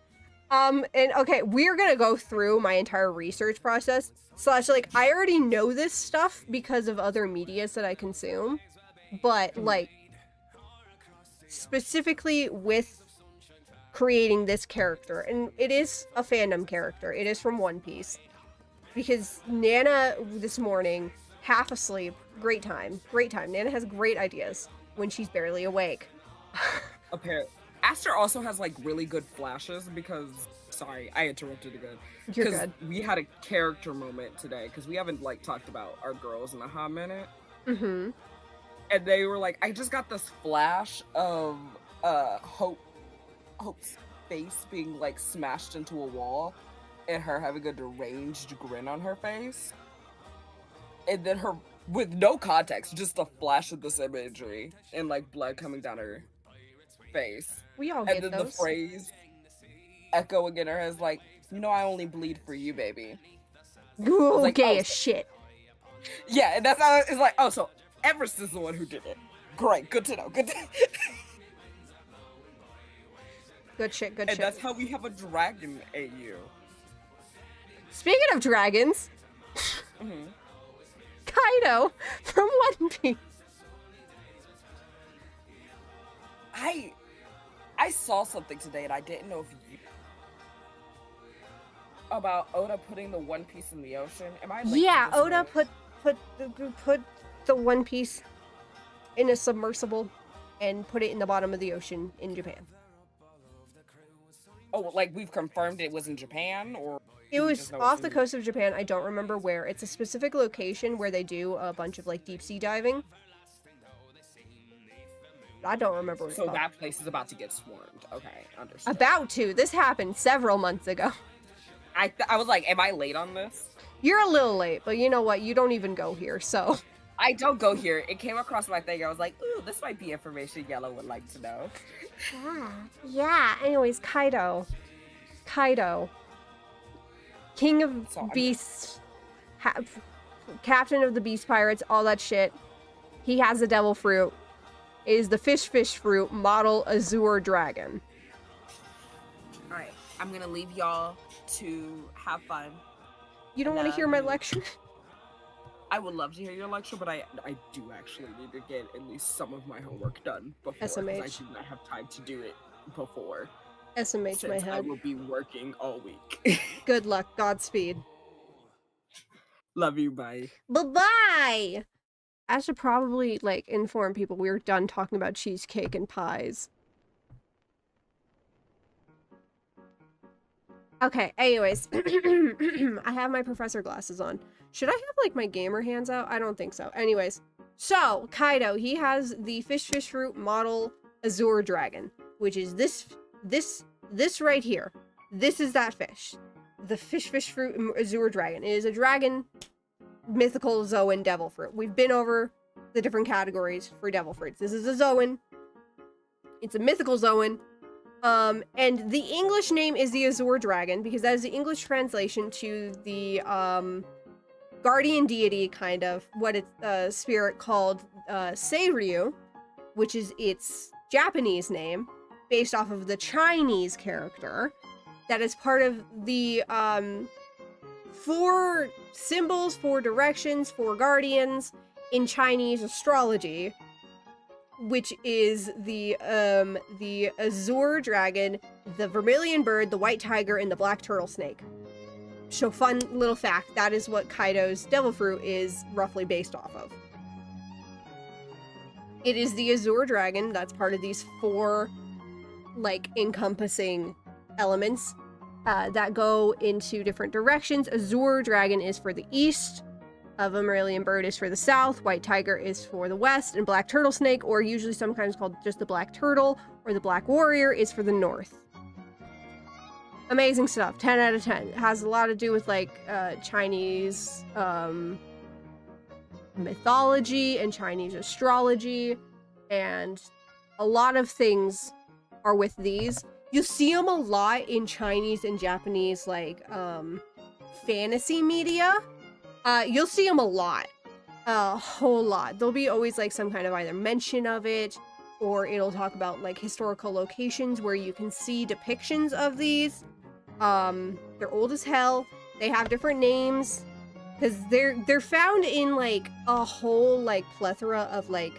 And okay, we're gonna go through my entire research process. Slash, like, I already know this stuff because of other medias that I consume. But, like, specifically with creating this character. And it is a fandom character. It is from One Piece. Because Nana, this morning, half asleep, great time. Great time. Nana has great ideas when she's barely awake. Apparently. Aster also has like really good flashes because, sorry, I interrupted again. You're good. We had a character moment today because we haven't like talked about our girls in a hot minute. Mm-hmm. And they were like, I just got this flash of Hope's face being like smashed into a wall and her having a deranged grin on her face. And then her, with no context, just a flash of this imagery and like blood coming down her face. We all And get then those. the phrase echoing in her head like, you know I only bleed for you, baby. Ooh, like, gay oh, as shit. Yeah, and that's how it's like, oh, so Everest is the one who did it. Great, good to know. Good shit, good and shit. that's how we have a dragon AU. Speaking of dragons, Kaido from One Piece. I saw something today and I didn't know if you about Oda putting the One Piece in the ocean. Am I late to Yeah, this Oda news? put the One Piece in a submersible and put it in the bottom of the ocean in Japan. Oh, like we've confirmed it was in Japan, or It we was just know off it's the in- coast of Japan. I don't remember where. It's a specific location where they do a bunch of like deep sea diving. I don't remember what it's So called. that place is about to get swarmed. Okay, understood. About to. This happened several months ago. I was like, am I late on this? You're a little late, but you know what? You don't even go here, so. I don't go here. It came across my thing. I was like, ooh, this might be information Yellow would like to know. Yeah. Anyways, Kaido. King of So Beasts. Captain of the Beast Pirates, all that shit. He has the devil fruit. Is the fish fruit model Azure Dragon. Alright, I'm gonna leave y'all to have fun. You don't want to hear my lecture? I would love to hear your lecture, but I do actually need to get at least some of my homework done before. 'Cause SMH. I do not have time to do it before. SMH my Since I head. will be working all week. Good luck. Godspeed. Love you, bye. Bye-bye! I should probably, like, inform people we're done talking about cheesecake and pies. Okay, anyways. I have my professor glasses on. Should I have, like, my gamer hands out? I don't think so. Anyways. So, Kaido, he has the fish fruit model Azure Dragon, which is this right here. This is that fish. The fish fruit Azure Dragon. It is a dragon, mythical Zoan devil fruit. We've been over the different categories for devil fruits. This is a Zoan. It's a mythical Zoan. And the English name is the Azure Dragon because that is the English translation to the guardian deity, kind of what it's spirit called Seiryu, which is its Japanese name, based off of the Chinese character, that is part of the 4 symbols, 4 directions, 4 guardians in Chinese astrology, which is the azure dragon, the vermilion bird, the white tiger, and the black turtle snake. So fun little fact, that is what Kaido's devil fruit is roughly based off of. It is the azure dragon that's part of these 4 like encompassing elements that go into different directions. Azure dragon is for the east, a vermilion bird is for the south, white tiger is for the west, and black turtle snake, or usually sometimes called just the black turtle or the black warrior, is for the north. Amazing stuff. 10 out of 10. It has a lot to do with like Chinese mythology and Chinese astrology, and a lot of things are with these. You see them a lot in Chinese and Japanese like fantasy media. You'll see them a lot, a whole lot. There'll be always like some kind of either mention of it, or it'll talk about like historical locations where you can see depictions of these. They're old as hell. They have different names because they're found in like a whole like plethora of like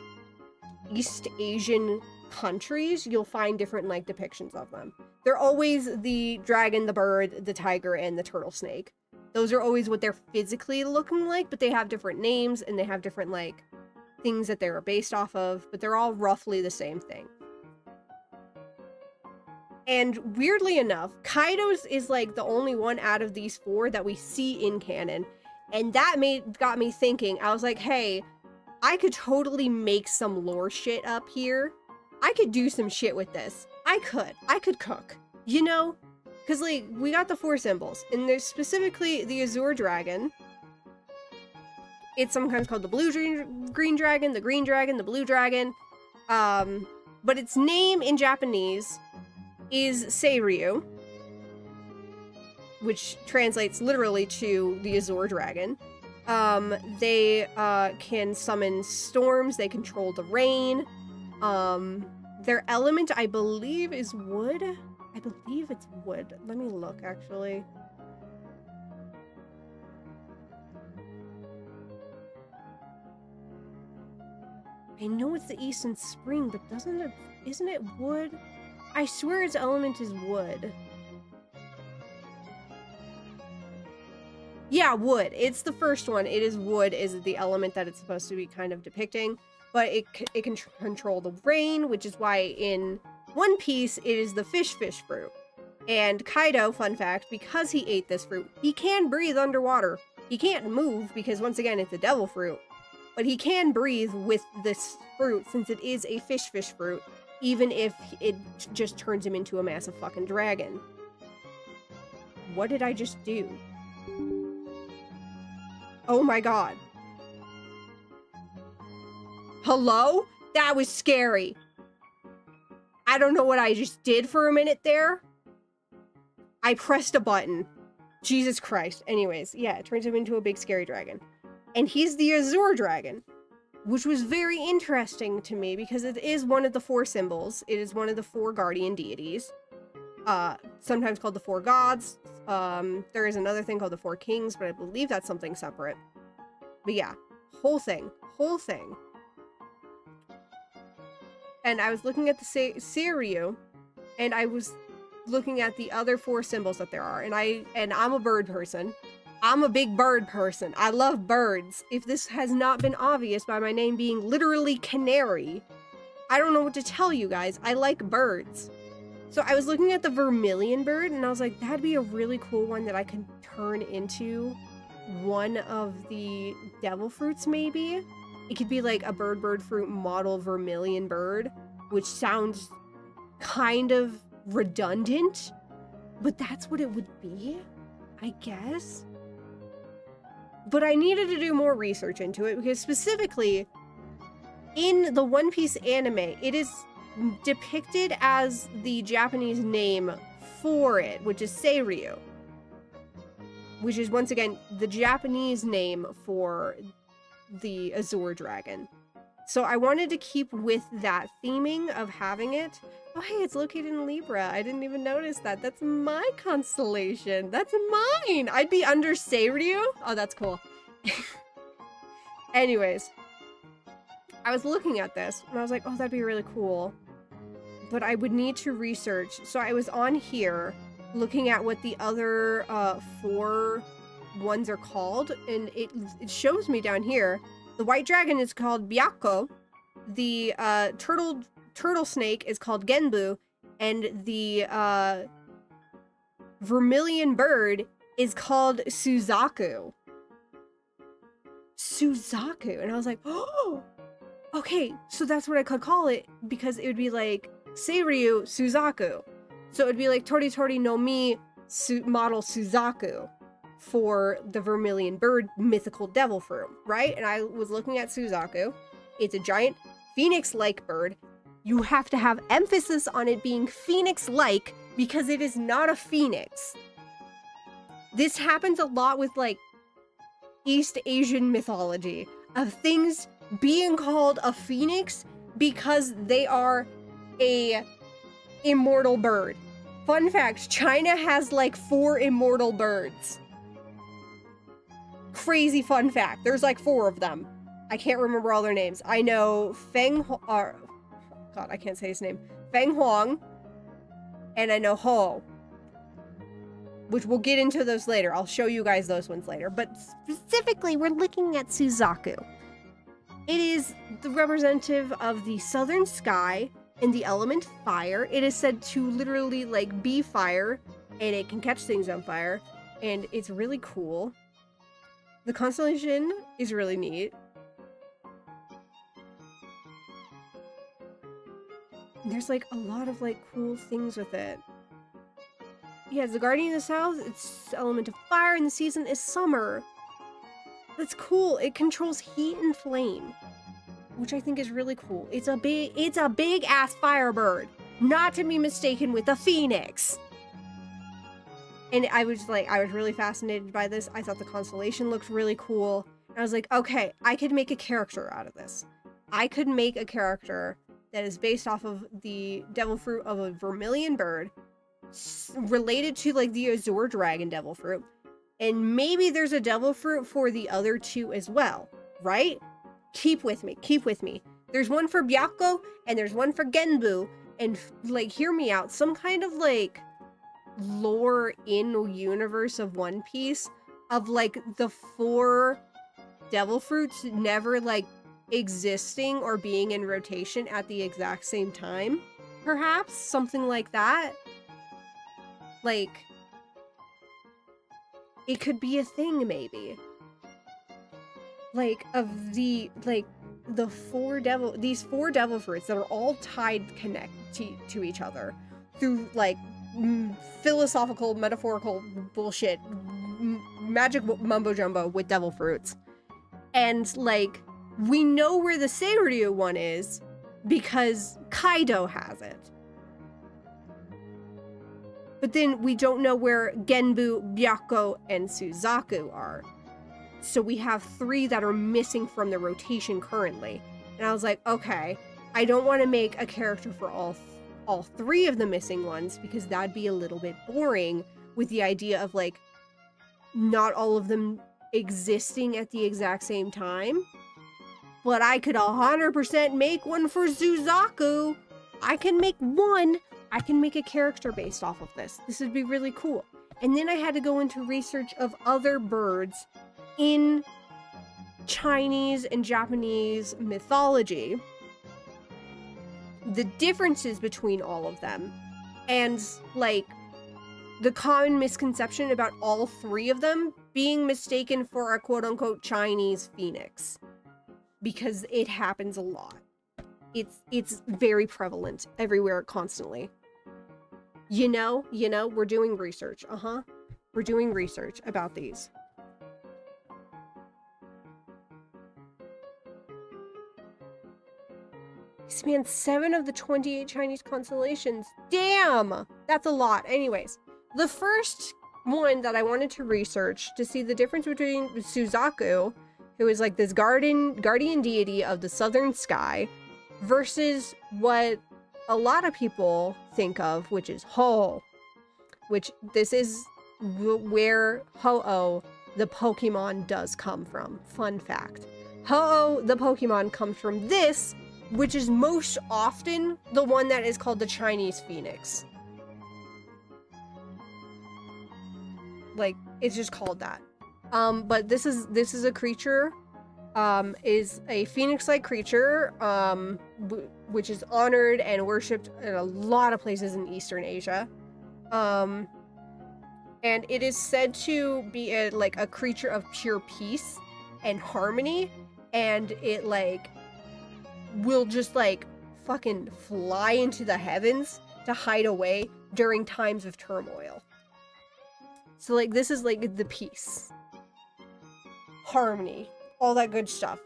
East Asian countries. You'll find different like depictions of them. They're always the dragon, the bird, the tiger, and the turtle snake. Those are always what they're physically looking like, but they have different names and they have different like things that they were based off of, but they're all roughly the same thing. And weirdly enough, Kaido's is like the only one out of these 4 that we see in canon. And that got me thinking. I was like, hey, I could totally make some lore shit up here. I could do some shit with this. I could cook, you know? Because like, we got the 4 symbols, and there's specifically the azure dragon. It's sometimes called the blue-green dragon, the green dragon, the blue dragon. But its name in Japanese is Seiryu, which translates literally to the azure dragon. They can summon storms, they control the rain. Their element, I believe, is wood. I believe it's wood. Let me look, actually. I know it's the Eastern Spring, but isn't it wood? I swear its element is wood. Yeah, wood. It's the first one. It is wood is the element that it's supposed to be kind of depicting. But it can control the rain, which is why in One Piece it is the fish fruit. And Kaido, fun fact, because he ate this fruit, he can breathe underwater. He can't move because, once again, it's a devil fruit. But he can breathe with this fruit since it is a fish fruit, even if it just turns him into a massive fucking dragon. What did I just do? Oh my god. Hello? That was scary. I don't know what I just did for a minute there. I pressed a button. Jesus Christ. Anyways, yeah, it turns him into a big scary dragon. And he's the azure dragon, which was very interesting to me because it is one of the 4 symbols. It is one of the 4 guardian deities. Sometimes called the 4 gods. There is another thing called the 4 kings, but I believe that's something separate. But yeah, whole thing. And I was looking at the Seiryu, and I was looking at the other 4 symbols that there are, and I'm a bird person. I'm a big bird person. I love birds. If this has not been obvious by my name being literally Canary, I don't know what to tell you guys. I like birds. So I was looking at the vermilion bird, and I was like, that'd be a really cool one that I could turn into one of the devil fruits, maybe? It could be like a bird fruit model vermilion bird, which sounds kind of redundant, but that's what it would be, I guess. But I needed to do more research into it because specifically in the One Piece anime, it is depicted as the Japanese name for it, which is Seiryu, which is once again the Japanese name for the azure dragon. So I wanted to keep with that theming of having it. Oh, hey, it's located in Libra. I didn't even notice that. That's my constellation. That's mine. I'd be under Seiryu. Oh, that's cool. Anyways, I was looking at this and I was like, oh, that'd be really cool. But I would need to research. So I was on here looking at what the other 4 ones are called. And it shows me down here. The white dragon is called Byakko. The turtle snake is called Genbu. And the vermilion bird is called Suzaku. Suzaku. And I was like, oh, okay, so that's what I could call it, because it would be like Seiryu Suzaku. So it would be like Tori Tori no Mi model Suzaku for the vermilion bird mythical devil fruit, right? And I was looking at Suzaku. It's a giant phoenix-like bird. You have to have emphasis on it being phoenix-like because it is not a phoenix. This happens a lot with like East Asian mythology of things being called a phoenix because they are a immortal bird. Fun fact, China has like 4 immortal birds. Crazy fun fact. There's like 4 of them. I can't remember all their names. I know God, I can't say his name. Feng Huang. And I know Ho. Which we'll get into those later. I'll show you guys those ones later. But specifically, we're looking at Suzaku. It is the representative of the southern sky and the element fire. It is said to literally like be fire, and it can catch things on fire. And it's really cool. The constellation is really neat. There's like a lot of like cool things with it. Yeah, it's the guardian of the south. It's element of fire, and the season is summer. That's cool. It controls heat and flame, which I think is really cool. It's a big ass firebird, not to be mistaken with a phoenix. And I was really fascinated by this. I thought the constellation looked really cool. And I was like, okay, I could make a character out of this. I could make a character that is based off of the devil fruit of a vermilion bird, related to like the Azure Dragon devil fruit, and maybe there's a devil fruit for the other 2 as well, right? Keep with me. There's one for Byakko and there's one for Genbu, and like hear me out, some kind of like lore in universe of One Piece of like the 4 devil fruits never like existing or being in rotation at the exact same time, perhaps something like that. Like, it could be a thing, maybe. Like, of the, like, these 4 devil fruits that are all tied to each other through, like, philosophical, metaphorical bullshit, magic mumbo-jumbo with devil fruits. And, like, we know where the Seiryu one is because Kaido has it. But then we don't know where Genbu, Byakko, and Suzaku are. So we have 3 that are missing from the rotation currently. And I was like, okay, I don't want to make a character for all 3 of the missing ones, because that'd be a little bit boring with the idea of like not all of them existing at the exact same time. But I could 100% make one for Suzaku. I can make one. I can make a character based off of this. This would be really cool. And then I had to go into research of other birds in Chinese and Japanese mythology, the differences between all of them, and like the common misconception about all 3 of them being mistaken for a quote-unquote Chinese phoenix, because it happens a lot. It's very prevalent everywhere constantly. You know, we're doing research. We're doing research about these. Spans 7 of the 28 Chinese constellations. Damn! That's a lot. Anyways, the first one that I wanted to research to see the difference between Suzaku, who is like this guardian deity of the southern sky, versus what a lot of people think of, which is Ho, which this is where Ho-Oh, the Pokemon, does come from. Fun fact. Ho-Oh, the Pokemon, comes from this, which is most often the one that is called the Chinese Phoenix. Like, it's just called that. But this is a creature, is a phoenix-like creature, which is honored and worshipped in a lot of places in Eastern Asia. And it is said to be a creature of pure peace and harmony, and it like will just like fucking fly into the heavens to hide away during times of turmoil. So like this is like the peace, harmony, all that good stuff.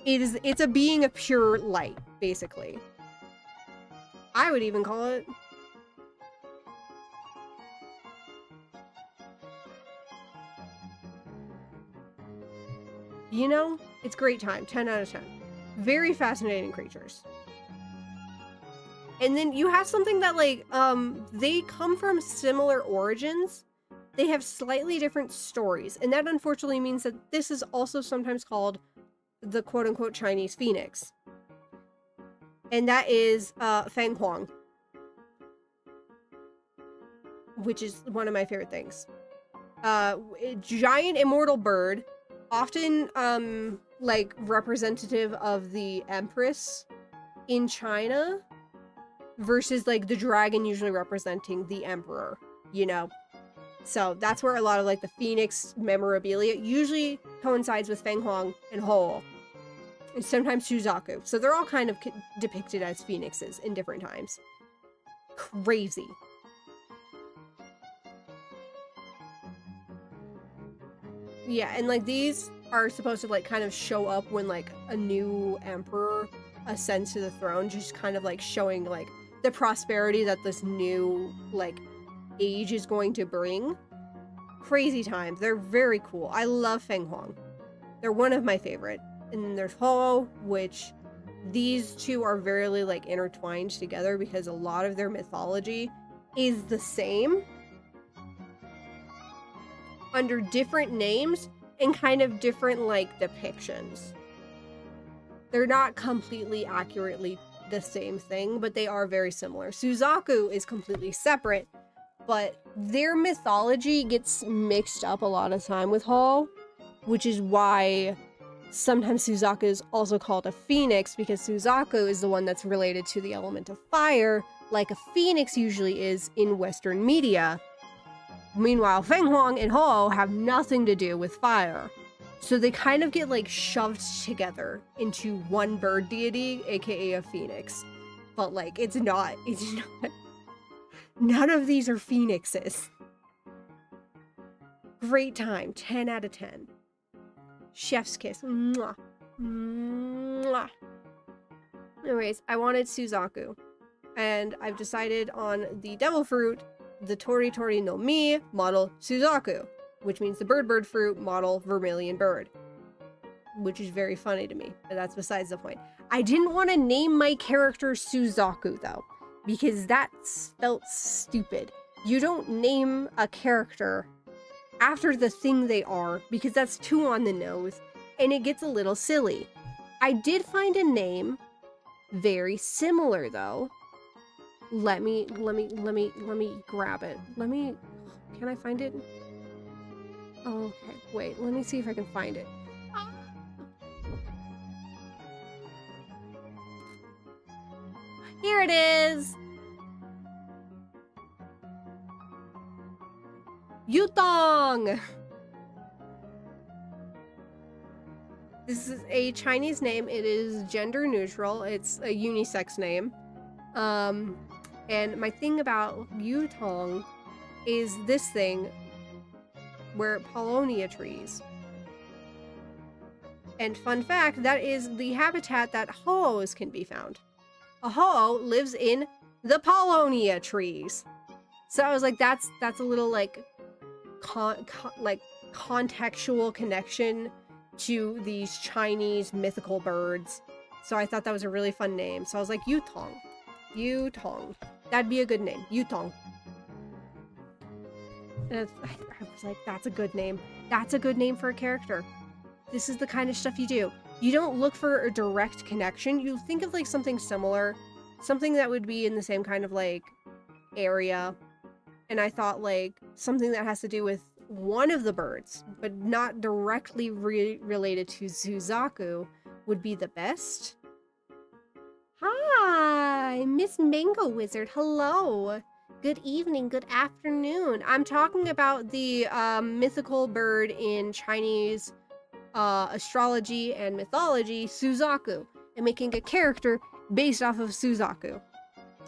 It's a being of pure light, basically. I would even call it. You know, it's great time. 10 out of 10. Very fascinating creatures. And then you have something that like, they come from similar origins. They have slightly different stories. And that unfortunately means that this is also sometimes called the quote-unquote Chinese Phoenix. And that is Feng Huang, which is one of my favorite things. A giant immortal bird, often like representative of the Empress in China, versus like the dragon usually representing the Emperor, you know? So that's where a lot of like the Phoenix memorabilia usually coincides with Feng Huang and Ho, and sometimes Suzaku. So they're all kind of depicted as phoenixes in different times. Crazy. Yeah, and like these are supposed to like kind of show up when like a new emperor ascends to the throne, just kind of like showing like the prosperity that this new like age is going to bring. Crazy times. They're very cool. I love Feng Huang. They're one of my favorite. And then there's Ho, which these two are very like intertwined together because a lot of their mythology is the same under different names and kind of different like depictions. They're not completely accurately the same thing, but they are very similar. Suzaku is completely separate, but their mythology gets mixed up a lot of time with Ho, which is why sometimes Suzaku is also called a phoenix, because Suzaku is the one that's related to the element of fire, like a phoenix usually is in Western media. Meanwhile, Feng Huang and Ho have nothing to do with fire. So they kind of get like shoved together into one bird deity, aka a phoenix. But like, it's not. None of these are phoenixes. Great time. 10 out of 10. Chef's kiss. Mwah. Mwah. Anyways, I wanted Suzaku. And I've decided on the devil fruit, the Tori Tori no Mi model Suzaku, which means the bird fruit model Vermilion Bird. Which is very funny to me, but that's besides the point. I didn't want to name my character Suzaku though, because that felt stupid. You don't name a character after the thing they are, because that's too on the nose, and it gets a little silly. I did find a name very similar though. Let me grab it. Can I find it? Oh, okay, wait, let me see if I can find it. Here it is! Yutong! This is a Chinese name. It is gender neutral. It's a unisex name. And my thing about Yutong is this thing where Paulownia trees. And fun fact, that is the habitat that Ho-Ohs can be found. A Ho-Oh lives in the Paulownia trees. So I was like, that's a little like contextual connection to these Chinese mythical birds. So I thought that was a really fun name. So I was like, Yutong. Yutong. That'd be a good name. Yutong. And I was like, that's a good name. That's a good name for a character. This is the kind of stuff you do. You don't look for a direct connection. You think of like something similar, something that would be in the same kind of like area. And I thought like something that has to do with one of the birds, but not directly related to Suzaku would be the best. Hi, Miss Mango Wizard. Hello. Good evening, good afternoon. I'm talking about the mythical bird in Chinese astrology and mythology, Suzaku, and making a character based off of Suzaku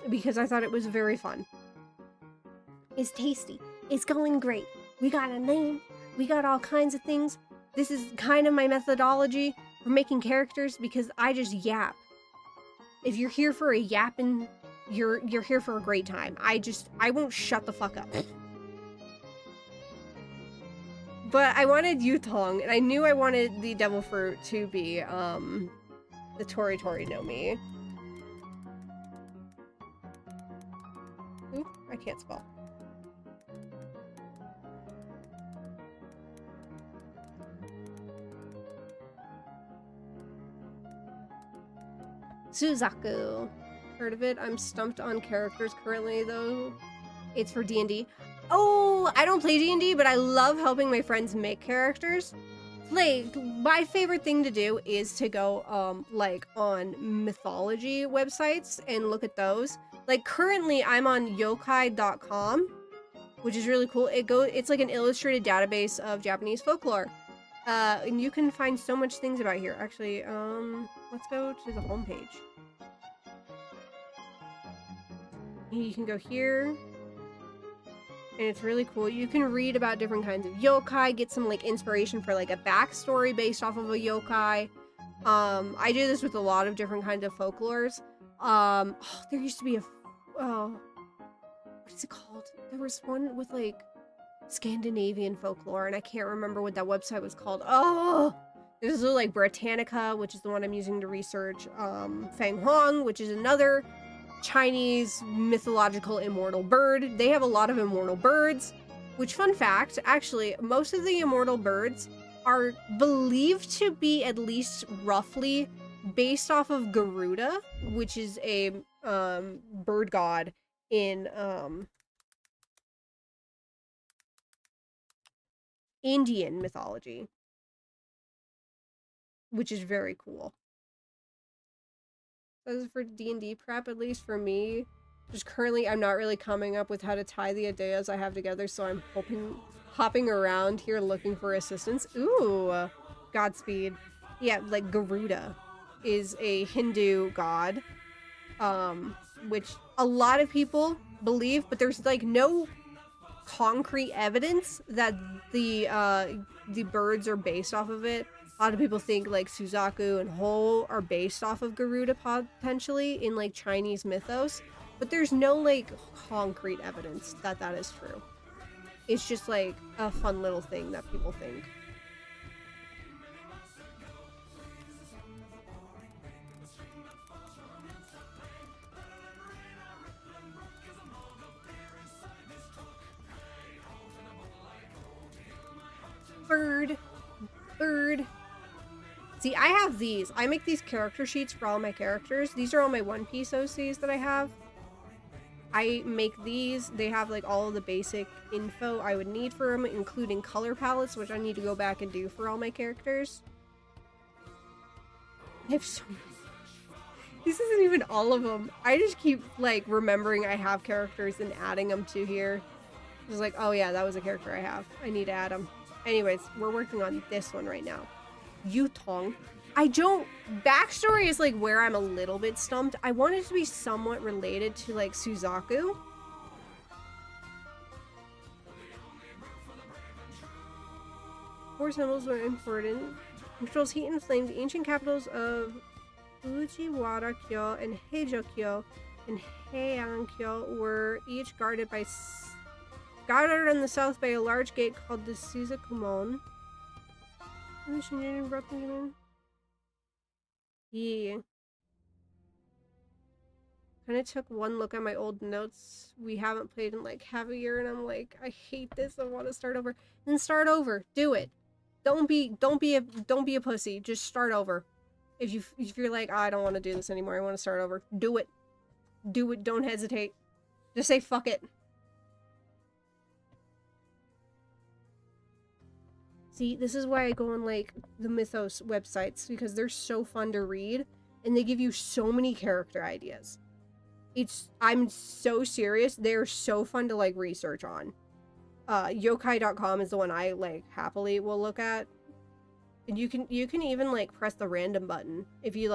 because I thought it was very fun. It's tasty. It's going great. We got a name. We got all kinds of things. This is kind of my methodology for making characters because I just yap. If you're here for a yapping, you're here for a great time. I won't shut the fuck up. But I wanted Yutong, and I knew I wanted the devil fruit to be the Tori Tori no Mi. Oop, I can't spell. Suzaku. Heard of it? I'm stumped on characters currently, though. It's for D&D. Oh, I don't play D&D, but I love helping my friends make characters. Like, my favorite thing to do is to go, like, on mythology websites and look at those. Like, currently, I'm on yokai.com, which is really cool. It's like an illustrated database of Japanese folklore. And you can find so much things about here. Actually, let's go to the homepage. You can go here, and it's really cool. You can read about different kinds of yokai, get some like inspiration for like a backstory based off of a yokai. I do this with a lot of different kinds of folklores. There used to be what is it called? There was one with like Scandinavian folklore, and I can't remember what that website was called. Oh, this is like Britannica, which is the one I'm using to research. Feng Huang, which is another Chinese mythological immortal bird. They have a lot of immortal birds, which, fun fact, actually, most of the immortal birds are believed to be at least roughly based off of Garuda, which is a bird god in Indian mythology, which is very cool. This is for D&D prep, at least for me. Just currently, I'm not really coming up with how to tie the ideas I have together, so I'm hopping around here looking for assistance. Ooh, Godspeed. Yeah, like Garuda is a Hindu god, which a lot of people believe, but there's like no concrete evidence that the birds are based off of it. A lot of people think like Suzaku and Hou are based off of Garuda potentially in like Chinese mythos, but there's no like concrete evidence that that is true. It's just like a fun little thing that people think. Bird. See, I have these. I make these character sheets for all my characters. These are all my One Piece OCs that I have. I make these. They have like all of the basic info I would need for them, including color palettes, which I need to go back and do for all my characters. I have so many. This isn't even all of them. I just keep like remembering I have characters and adding them to here. Just like, oh yeah, that was a character I have. I need to add them. Anyways, we're working on this one right now. Yutong. Backstory is like where I'm a little bit stumped. I want it to be somewhat related to like Suzaku. Four symbols were important. Controls heat and flame. The ancient capitals of Fujiwara-kyo and Heijo-kyo and Heian-kyo were each guarded on the south by a large gate called the Suzakumon. Yeah. Kind of took one look at my old notes. We haven't played in like half a year, and I'm like, I hate this. I want to start over. Then start over. Do it. Don't be a pussy. Just start over. If you're like, oh, I don't want to do this anymore. I want to start over. Do it. Do it. Don't hesitate. Just say fuck it. See, this is why I go on like the Mythos websites, because they're so fun to read and they give you so many character ideas. I'm so serious. They're so fun to like research on. Yokai.com is the one I like happily will look at. And you can even like press the random button if you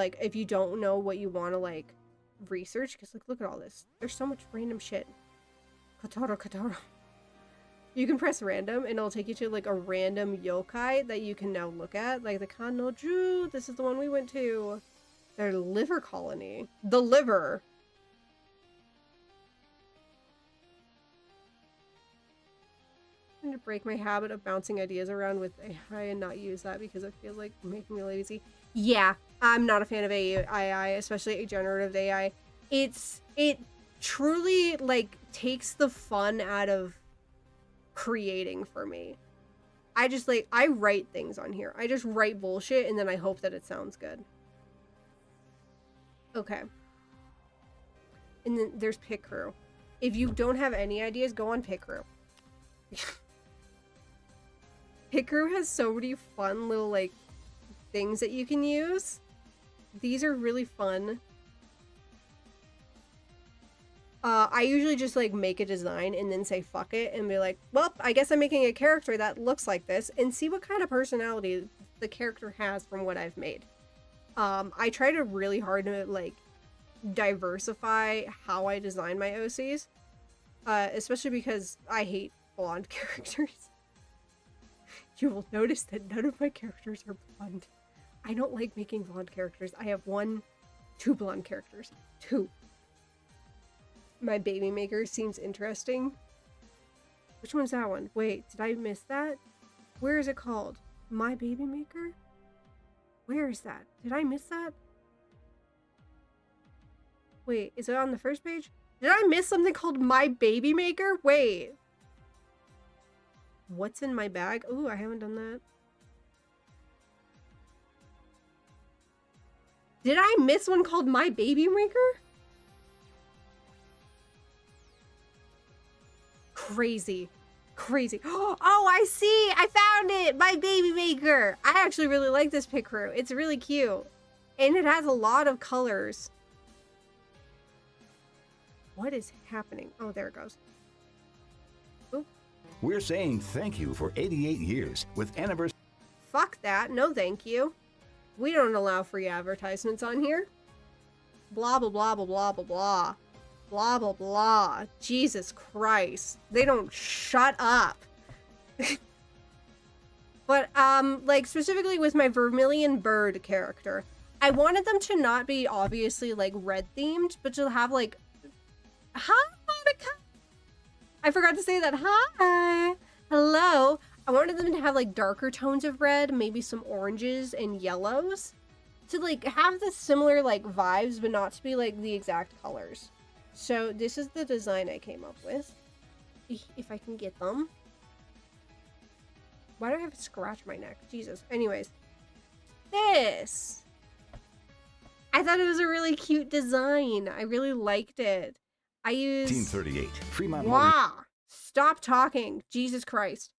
don't know what you want to like research, because like look at all this. There's so much random shit. Kotaro. You can press random and it'll take you to like a random yokai that you can now look at, like the Kanoju. This is the one we went to. Their liver colony. The liver. I'm gonna break my habit of bouncing ideas around with AI and not use that because it feels like making me lazy. Yeah, I'm not a fan of AI, especially a generative AI. It truly like takes the fun out of creating for me. I write things on here. I just write bullshit and then I hope that it sounds good. Okay. And then there's Pit Crew. If you don't have any ideas, go on Pit Crew. Pit Crew has so many fun little like things that you can use. These are really fun. I usually just like make a design and then say fuck it and be like, well, I guess I'm making a character that looks like this, and see what kind of personality the character has from what I've made. I try to really hard to like diversify how I design my OCs, especially because I hate blonde characters. You will notice that none of my characters are blonde. I don't like making blonde characters. I have two blonde characters. Two. My baby maker seems interesting. Which one's that one? Wait, did I miss that? Where is it called? My baby maker? Where is that? Did I miss that? Wait, is it on the first page? Did I miss something called My Baby Maker? Wait. What's in my bag? Ooh, I haven't done that. Did I miss one called My Baby Maker? Crazy. Crazy. Oh, I see! I found it! My Baby Maker! I actually really like this Pit Crew. It's really cute. And it has a lot of colors. What is happening? Oh, there it goes. Oop. We're saying thank you for 88 years with anniversary. Fuck that. No thank you. We don't allow free advertisements on here. Blah, blah, blah, blah, blah, blah, blah. Blah, blah, blah. Jesus Christ. They don't shut up. But, like, specifically with my Vermilion Bird character, I wanted them to not be obviously, like, red-themed, but to have, like... Hi, Monica! I forgot to say that. Hi! Hello! I wanted them to have, like, darker tones of red, maybe some oranges and yellows. To, like, have the similar, like, vibes, but not to be, like, the exact colors. So, this is the design I came up with. If I can get them. Why do I have to scratch my neck? Jesus. Anyways. This! I thought it was a really cute design. I really liked it. I used... 1938. Fremont. Wow! Stop talking. Jesus Christ.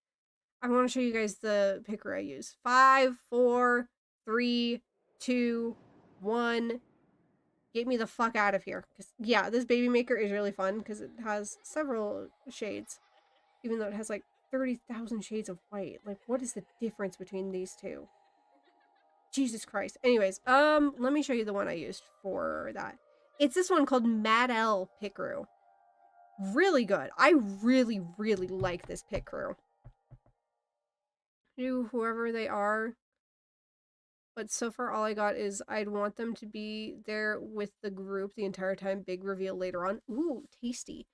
I want to show you guys the picker I use. 5, 4, 3, 2, 1... Get me the fuck out of here. Yeah, this baby maker is really fun because it has several shades. Even though it has like 30,000 shades of white. Like, what is the difference between these two? Jesus Christ. Anyways, let me show you the one I used for that. It's this one called Mad L Pit Crew. Really good. I really, really like this Pit Crew. Whoever they are. But so far all I got is I'd want them to be there with the group the entire time. Big reveal later on. Ooh, tasty.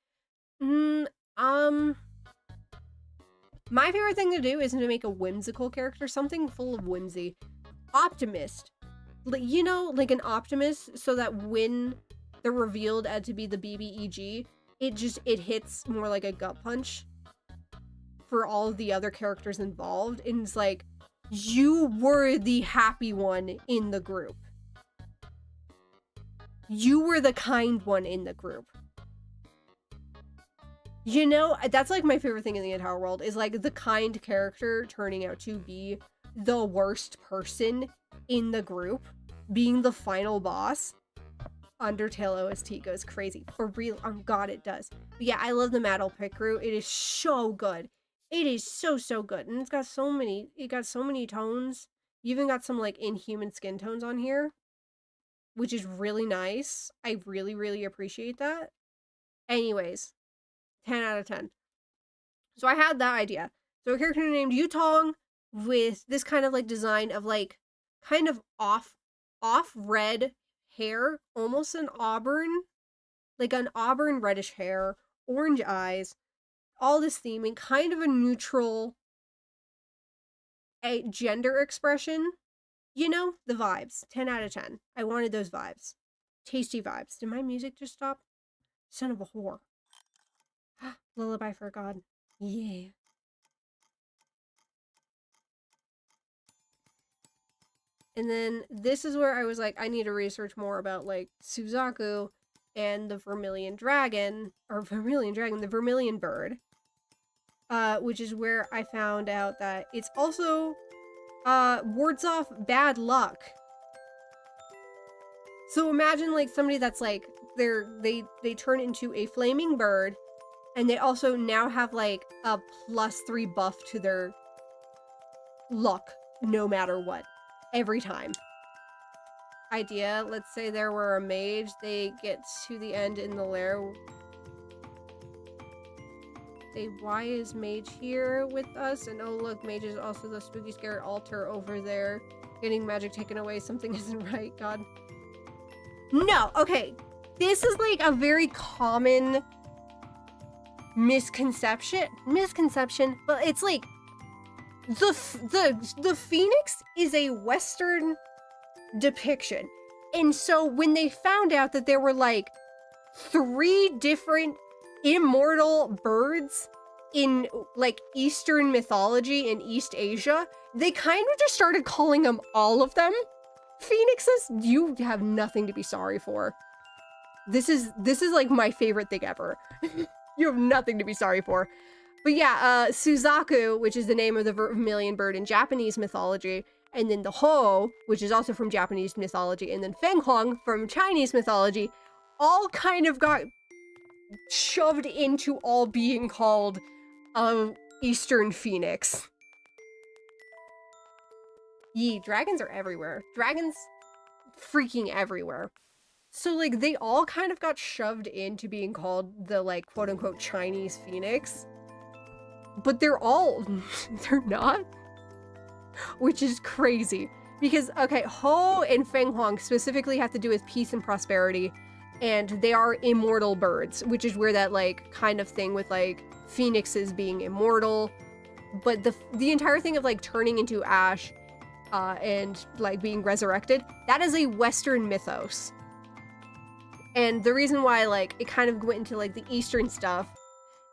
My favorite thing to do is to make a whimsical character, something full of whimsy. Optimist. You know, like an optimist, so that when they're revealed to be the BBEG, it hits more like a gut punch for all of the other characters involved. And it's like, you were the happy one in the group. You were the kind one in the group. You know, that's like my favorite thing in the entire world, is like the kind character turning out to be the worst person in the group, being the final boss. Undertale OST goes crazy. For real, oh god, it does. But yeah, I love the Metal Picrew. It is so good. It is so good. And it got so many tones. You even got some like inhuman skin tones on here, which is really nice. I really appreciate that. Anyways, 10 out of 10. So I had that idea. So a character named Yutong with this kind of like design of like kind of off red hair, almost an auburn, like an auburn reddish hair, orange eyes, all this theming, kind of a neutral gender expression. You know, the vibes. 10 out of 10. I wanted those vibes. Tasty vibes. Did my music just stop? Son of a whore. Lullaby for God. Yeah. And then this is where I was like, I need to research more about like Suzaku and the Vermilion Dragon, the Vermilion Bird. Which is where I found out that it's also wards off bad luck. So imagine like somebody that's like they turn into a flaming bird, and they also now have like a +3 buff to their luck no matter what, every time. Idea, let's say there were a mage, they get to the end in the lair. Why is mage here with us? And oh look, mage is also the spooky scary altar over there. Getting magic taken away, something isn't right, God. No, okay. This is like a very common misconception, but it's like the phoenix is a Western depiction. And so when they found out that there were like 3 different immortal birds in like Eastern mythology in East Asia, they kind of just started calling them, all of them, phoenixes. You have nothing to be sorry for. This is like my favorite thing ever. You have nothing to be sorry for. But yeah, Suzaku, which is the name of the Vermilion Bird in Japanese mythology, and then the Ho, which is also from Japanese mythology, and then Fenghuang from Chinese mythology, all kind of got shoved into all being called Eastern Phoenix. Yee, dragons are everywhere. Dragons freaking everywhere. So like they all kind of got shoved into being called the like quote unquote Chinese Phoenix. But they're not. Which is crazy. Because, okay, Ho and Fenghuang specifically have to do with peace and prosperity. And they are immortal birds, which is where that like kind of thing with like phoenixes being immortal. But the entire thing of like turning into ash and like being resurrected, that is a Western mythos. And the reason why like it kind of went into like the Eastern stuff.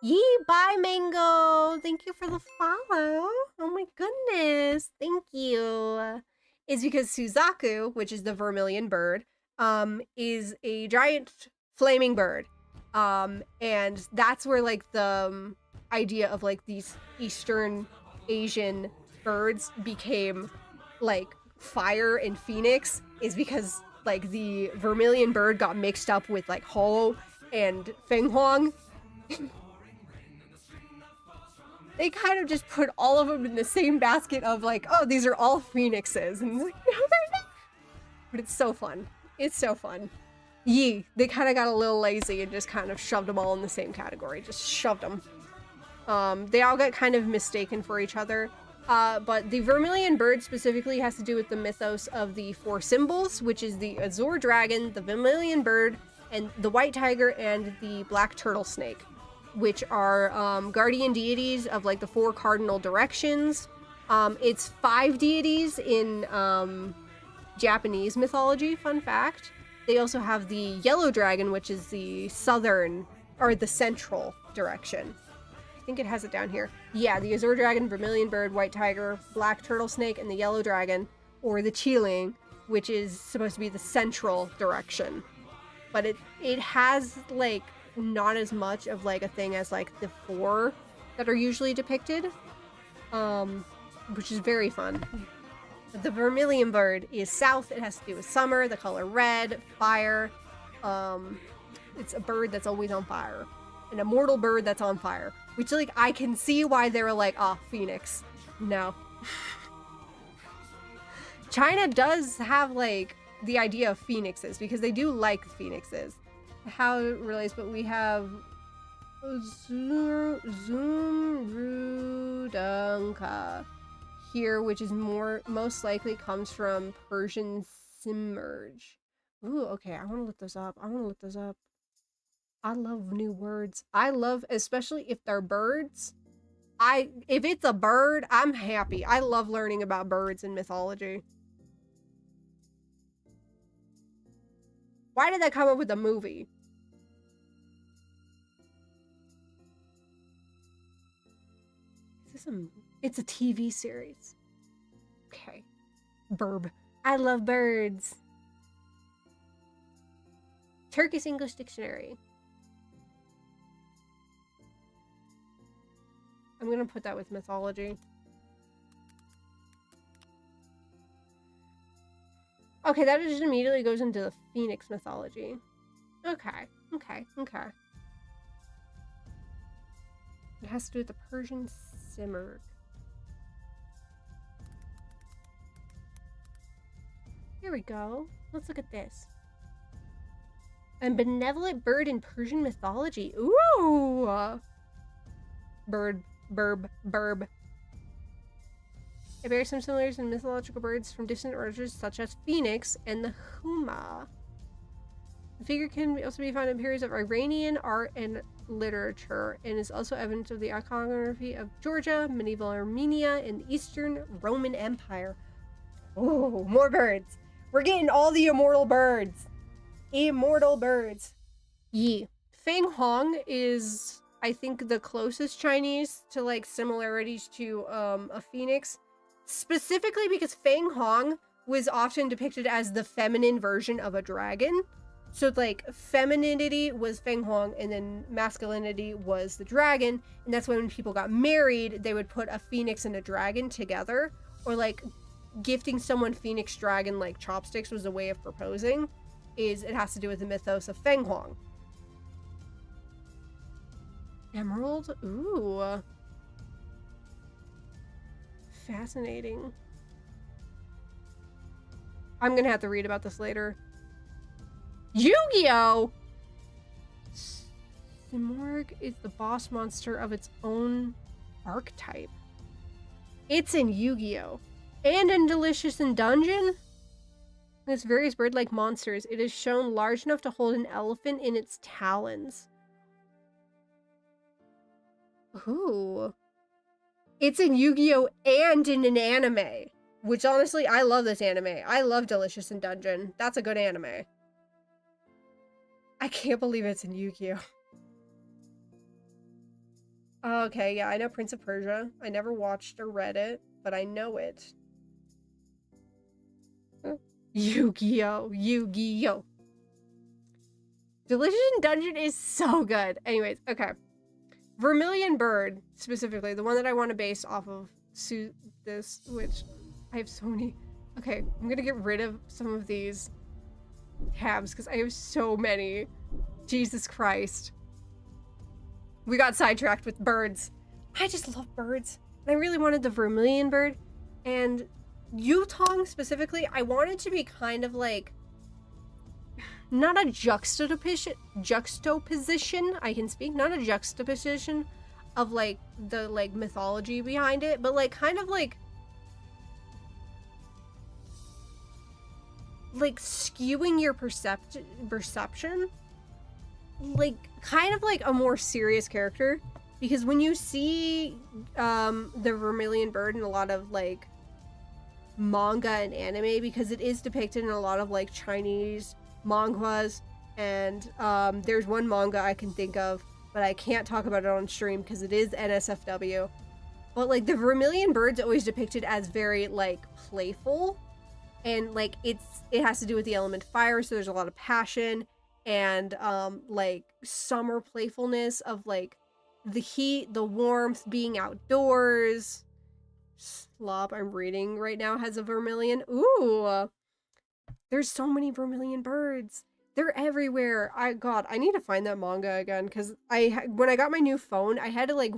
Yee, bye Mango! Thank you for the follow. Oh my goodness, thank you. Is because Suzaku, which is the Vermilion Bird, is a giant flaming bird. And that's where like the idea of like these Eastern Asian birds became like fire and phoenix, is because like the Vermilion Bird got mixed up with like Ho and Fenghuang. They kind of just put all of them in the same basket of like, oh, these are all phoenixes. And it's like, no, they're not. But it's so fun. It's so fun. Yee, they kind of got a little lazy and just kind of shoved them all in the same category. Just shoved them. They all got kind of mistaken for each other. But the Vermilion Bird specifically has to do with the mythos of the 4 symbols, which is the Azure Dragon, the Vermilion Bird, and the White Tiger, and the Black Turtle Snake. which are guardian deities of like the 4 cardinal directions. It's 5 deities in Japanese mythology, fun fact. They also have the yellow dragon, which is the southern or the central direction. I think it has it down here. Yeah, the azure dragon, vermilion bird, white tiger, black turtle snake, and the yellow dragon, or the Qiling, which is supposed to be the central direction. But it has like not as much of like a thing as like the 4 that are usually depicted, which is very fun. The vermilion bird is south. It has to do with summer, the color red, fire. It's a bird that's always on fire. An immortal bird that's on fire. Which, like, I can see why they were like, oh, phoenix. No. China does have, like, the idea of phoenixes, because they do like phoenixes. How it relates, but we have Zumrudanka here, which is most likely comes from Persian Simurgh. Ooh, okay, I want to look this up. I love new words. I love, especially if they're birds. If it's a bird, I'm happy. I love learning about birds in mythology. Why did that come up with a movie? Is this it's a TV series. Okay. Burb. I love birds. Turkish English Dictionary. I'm gonna put that with mythology. Okay, that just immediately goes into the Phoenix mythology. Okay. It has to do with the Persian Simurgh. Here we go. Let's look at this. A benevolent bird in Persian mythology. Ooh! Bird. Burb. It bears some similarities in mythological birds from distant origins such as phoenix and the huma. The figure can also be found in periods of Iranian art and literature, and is also evidence of the iconography of Georgia, medieval Armenia, and the Eastern Roman Empire. Oh, more birds. We're getting all the immortal birds. Immortal birds. Yi. Feng Hong is, I think, the closest Chinese to like similarities to a phoenix, specifically because Feng Hong was often depicted as the feminine version of a dragon. So like femininity was Feng Hong and then masculinity was the dragon, and that's when people got married, they would put a phoenix and a dragon together, or like gifting someone phoenix dragon like chopsticks was a way of proposing. It has to do with the mythos of Feng Hong. Emerald? Ooh. Fascinating. I'm gonna have to read about this later. Yu-Gi-Oh! Simurgh is the boss monster of its own archetype. It's in Yu-Gi-Oh! And in Delicious in Dungeon? This various bird-like monsters, it is shown large enough to hold an elephant in its talons. Ooh. It's in Yu-Gi-Oh! And in an anime. Which, honestly, I love this anime. I love Delicious in Dungeon. That's a good anime. I can't believe it's in Yu-Gi-Oh! Okay, yeah, I know Prince of Persia. I never watched or read it, but I know it. Yu-Gi-Oh! Yu-Gi-Oh! Delicious in Dungeon is so good. Anyways, okay. Vermilion Bird, specifically, the one that I want to base off of this, which I have so many. Okay, I'm gonna get rid of some of these tabs because I have so many. Jesus Christ. We got sidetracked with birds. I just love birds. I really wanted the Vermilion Bird, and Yutong specifically, I wanted to be kind of like, not a juxtaposition, I can speak, not a juxtaposition of like the like mythology behind it, but like kind of like skewing your perception. like kind of like a more serious character, because when you see the Vermilion Bird in a lot of like manga and anime, because it is depicted in a lot of like Chinese manhwas, and there's one manga I can think of, but I can't talk about it on stream because it is NSFW. But like the Vermilion Bird's always depicted as very like playful, and like it has to do with the element fire, so there's a lot of passion and like summer playfulness of like the heat, the warmth, being outdoors. Slop I'm reading right now has a Vermilion. Ooh, there's so many Vermilion Birds. They're everywhere. God, I need to find that manga again, because when I got my new phone, I had to like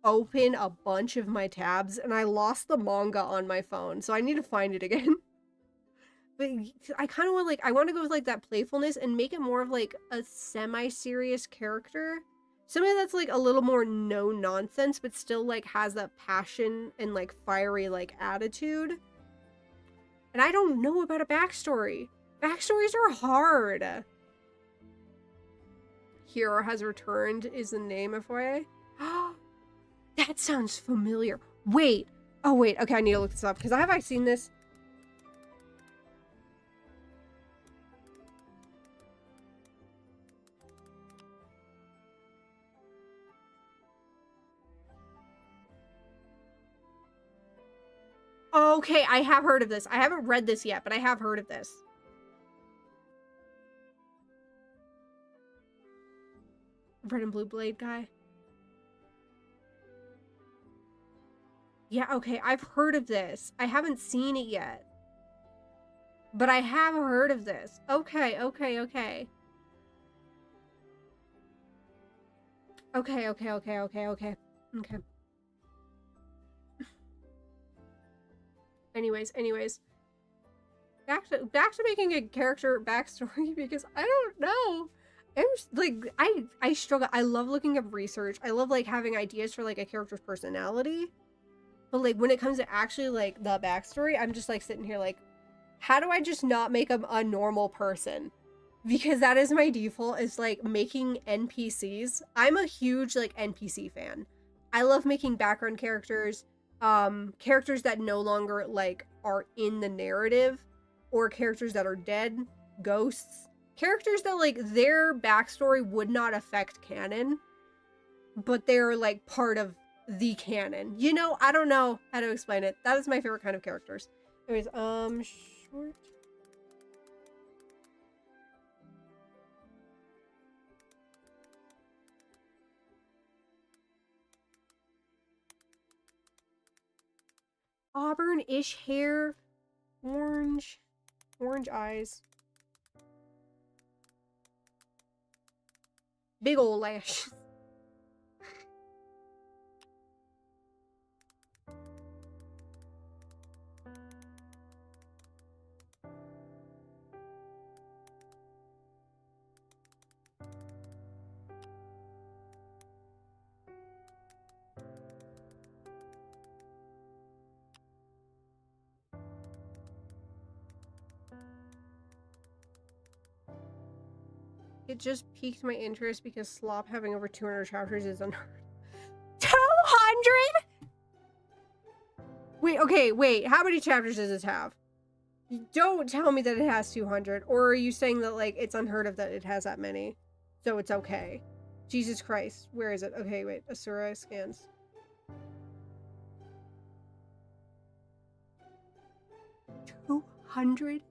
open a bunch of my tabs, and I lost the manga on my phone, so I need to find it again. But I kind of want I want to go with like that playfulness and make it more of like a semi-serious character, something that's like a little more no nonsense but still like has that passion and like fiery like attitude. And I don't know about a backstory. Backstories are hard. Hero has returned is the name, FYI. That sounds familiar. Wait. Oh, wait. Okay, I need to look this up, because have I seen this? Okay, I have heard of this. I haven't read this yet, but I have heard of this. Red and Blue Blade guy. Yeah, okay, I've heard of this. I haven't seen it yet. But I have heard of this. Okay, okay, okay. Okay, okay, okay, okay, okay. Okay. Anyways. Back to making a character backstory, because I don't know. I'm like, I struggle. I love looking up research. I love like having ideas for like a character's personality. But like when it comes to actually like the backstory, I'm just like sitting here like, how do I just not make them a normal person? Because that is my default, is like making NPCs. I'm a huge like NPC fan. I love making background characters, characters that no longer like are in the narrative, or characters that are dead, ghosts, characters that like their backstory would not affect canon, but they're like part of the canon. You know, I don't know how to explain it. That is my favorite kind of characters. Anyways, short. Auburn-ish hair, orange eyes, big ol' lashes. It just piqued my interest because Slop having over 200 chapters is unheard. 200? Wait, okay, wait. How many chapters does this have? Don't tell me that it has 200. Or are you saying that, like, it's unheard of that it has that many? So it's okay. Jesus Christ. Where is it? Okay, wait. Asura scans. $230?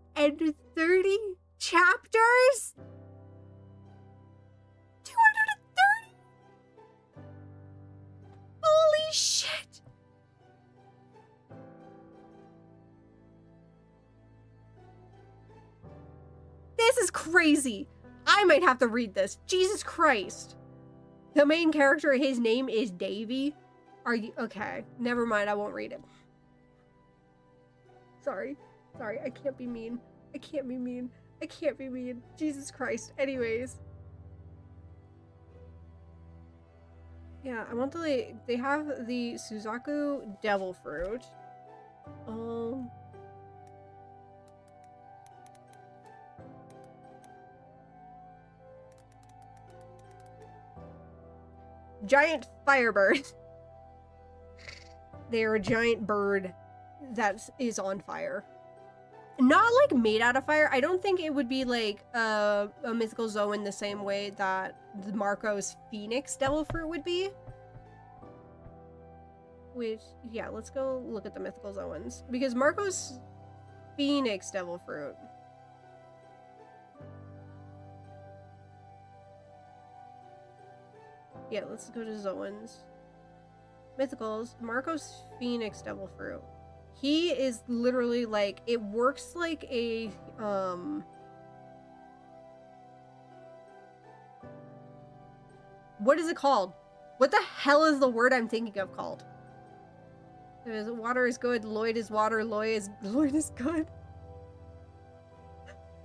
230 chapters? 230? Holy shit! This is crazy. I might have to read this. Jesus Christ. The main character, his name is Davy. Are you okay? Never mind, I won't read it. Sorry, I can't be mean. I can't be mean. Jesus Christ. Anyways. Yeah, I want to like, they have the Suzaku Devil Fruit. Giant firebird. They are a giant bird that is on fire. Not like made out of fire. I don't think it would be like a mythical Zoan the same way that Marco's Phoenix Devil Fruit would be. Which, yeah, let's go look at the mythical Zoans. Because Marco's Phoenix Devil Fruit. Yeah, let's go to Zoans. Mythicals. Marco's Phoenix Devil Fruit. He is literally like, it works like a, what is it called? What the hell is the word I'm thinking of called? There's water is good, Lloyd is water, Lloyd is good.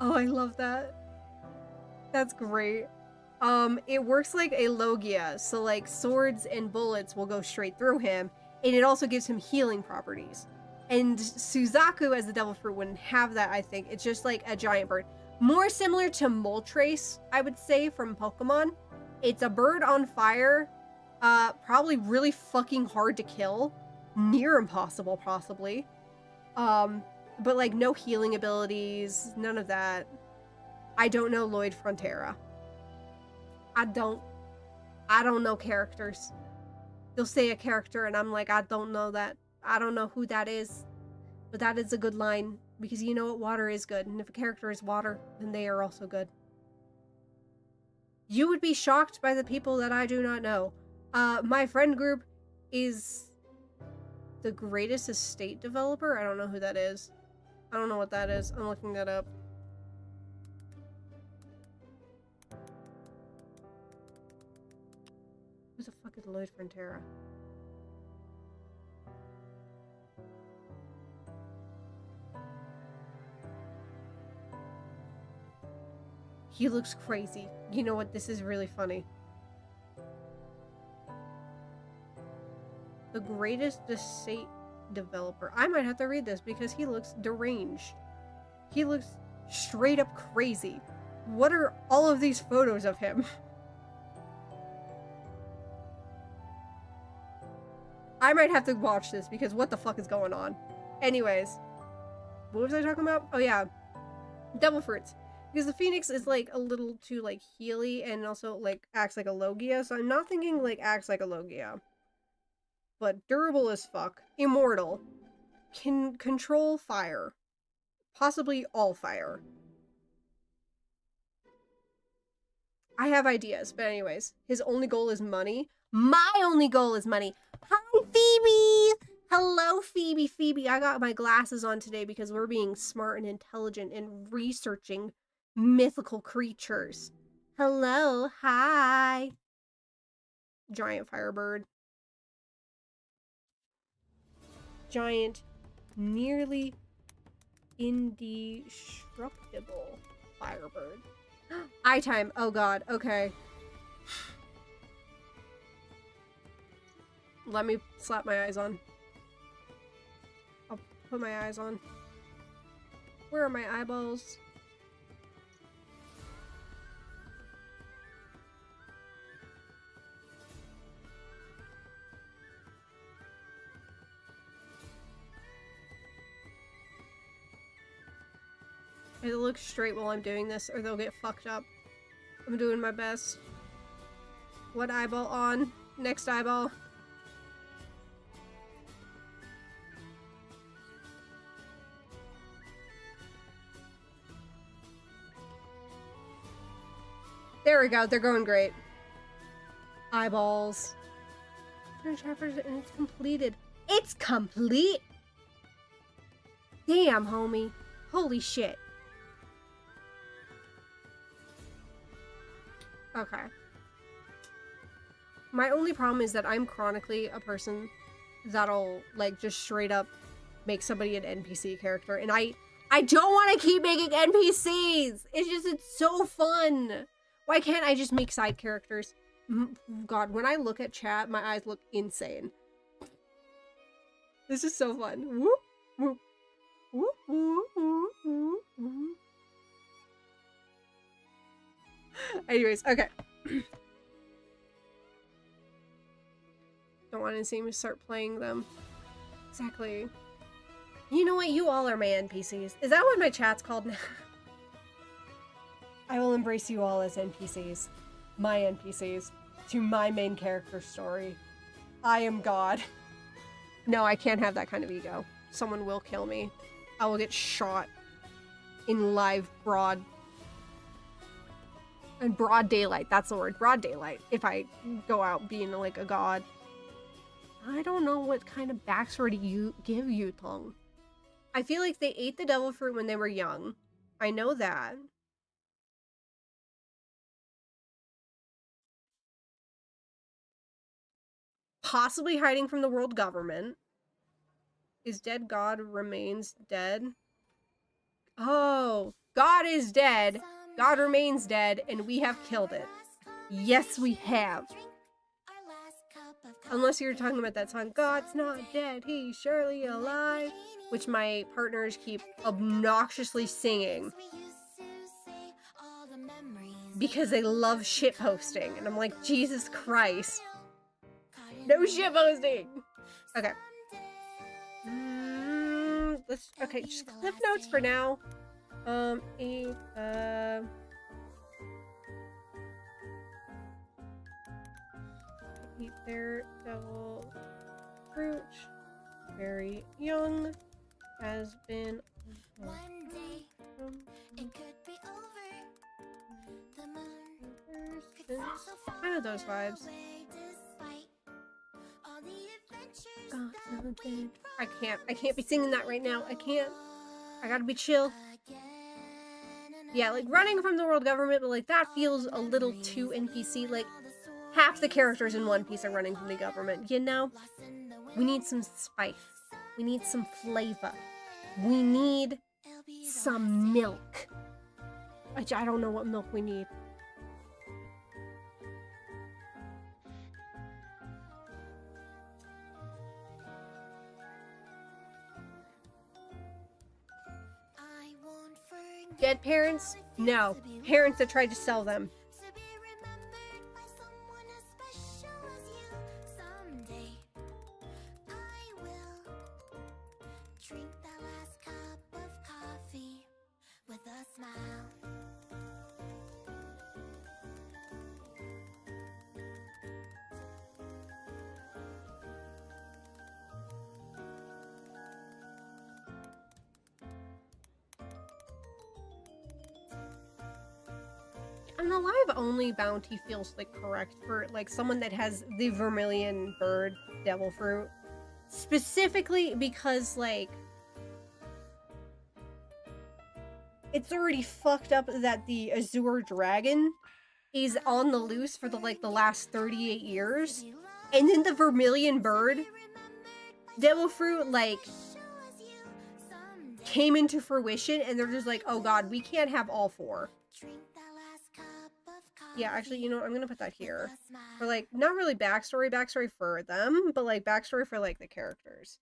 Oh, I love that. That's great. It works like a Logia, so like swords and bullets will go straight through him, and it also gives him healing properties. And Suzaku as the Devil Fruit wouldn't have that, I think. It's just like a giant bird. More similar to Moltres, I would say, from Pokemon. It's a bird on fire, probably really fucking hard to kill. Near impossible, possibly. But like no healing abilities, none of that. I don't know Lloyd Frontera. I don't know characters. You'll say a character and I'm like, I don't know that. I don't know who that is. But that is a good line. Because you know what? Water is good. And if a character is water, then they are also good. You would be shocked by the people that I do not know. My friend group is the greatest estate developer. I don't know who that is. I don't know what that is. I'm looking that up. Who the fuck is Lloyd Frontera? He looks crazy. You know what? This is really funny. The greatest estate developer. I might have to read this because he looks deranged. He looks straight up crazy. What are all of these photos of him? I might have to watch this because what the fuck is going on? Anyways. What was I talking about? Oh yeah. Devil Fruits. Because the Phoenix is like a little too like healy and also like acts like a Logia. So I'm not thinking like acts like a Logia. But durable as fuck. Immortal. Can control fire. Possibly all fire. I have ideas, but anyways. His only goal is money. My only goal is money. Hi, Phoebe! Hello, Phoebe. Phoebe, I got my glasses on today because we're being smart and intelligent and researching mythical creatures. Hello, hi. Giant firebird. Giant, nearly indestructible firebird. Eye time. Oh god, okay. Let me slap my eyes on. I'll put my eyes on. Where are my eyeballs? I look straight while I'm doing this or they'll get fucked up. I'm doing my best. What eyeball on? Next eyeball. There we go. They're going great. Eyeballs. And it's completed. It's complete! Damn, homie. Holy shit. Okay. My only problem is that I'm chronically a person that'll, like, just straight up make somebody an NPC character. And I don't want to keep making NPCs! It's so fun! Why can't I just make side characters? God, when I look at chat, my eyes look insane. This is so fun. Whoop, whoop. Whoop, whoop, whoop, whoop, whoop. Anyways, okay. Don't want to see me start playing them. Exactly. You know what? You all are my NPCs. Is that what my chat's called now? I will embrace you all as NPCs. My NPCs. To my main character story. I am God. No, I can't have that kind of ego. Someone will kill me. I will get shot in live broad daylight. That's the word. Broad daylight. If I go out being like a god. I don't know what kind of backstory do you give Yutong. I feel like they ate the devil fruit when they were young. I know that. Possibly hiding from the world government. Is dead God remains dead? Oh, God is dead. God remains dead, and we have killed it. Yes, we have. Unless you're talking about that song, God's not dead, he's surely alive, which my partners keep obnoxiously singing because they love shitposting, and I'm like, Jesus Christ. No shitposting! Okay. Okay, just cliff notes for now. Eat their devil fruit. Very young. Has been One day it could be over. The moon could feel so far kind of those vibes. away despite all the adventures Oh, that no, we dude. I can't be singing that right now. I can't. I gotta be chill. Yeah, like running from the world government, but like that feels a little too NPC. Like half the characters in One Piece are running from the government, you know? We need some spice. We need some flavor. We need some milk. I don't know what milk we need. I won't forget Dead parents? No. Parents that tried to sell them. to be remembered by someone as special as you. Someday I will drink that last cup of coffee with a smile. An alive only bounty feels like correct for like someone that has the vermilion bird devil fruit. Specifically because like it's already fucked up that the Azure Dragon is on the loose for the last 38 years. And then the vermilion bird devil fruit like came into fruition and they're just like, oh god, we can't have all four. Yeah, actually, you know, I'm gonna put that here. For like, not really backstory for them, but like backstory for like the characters.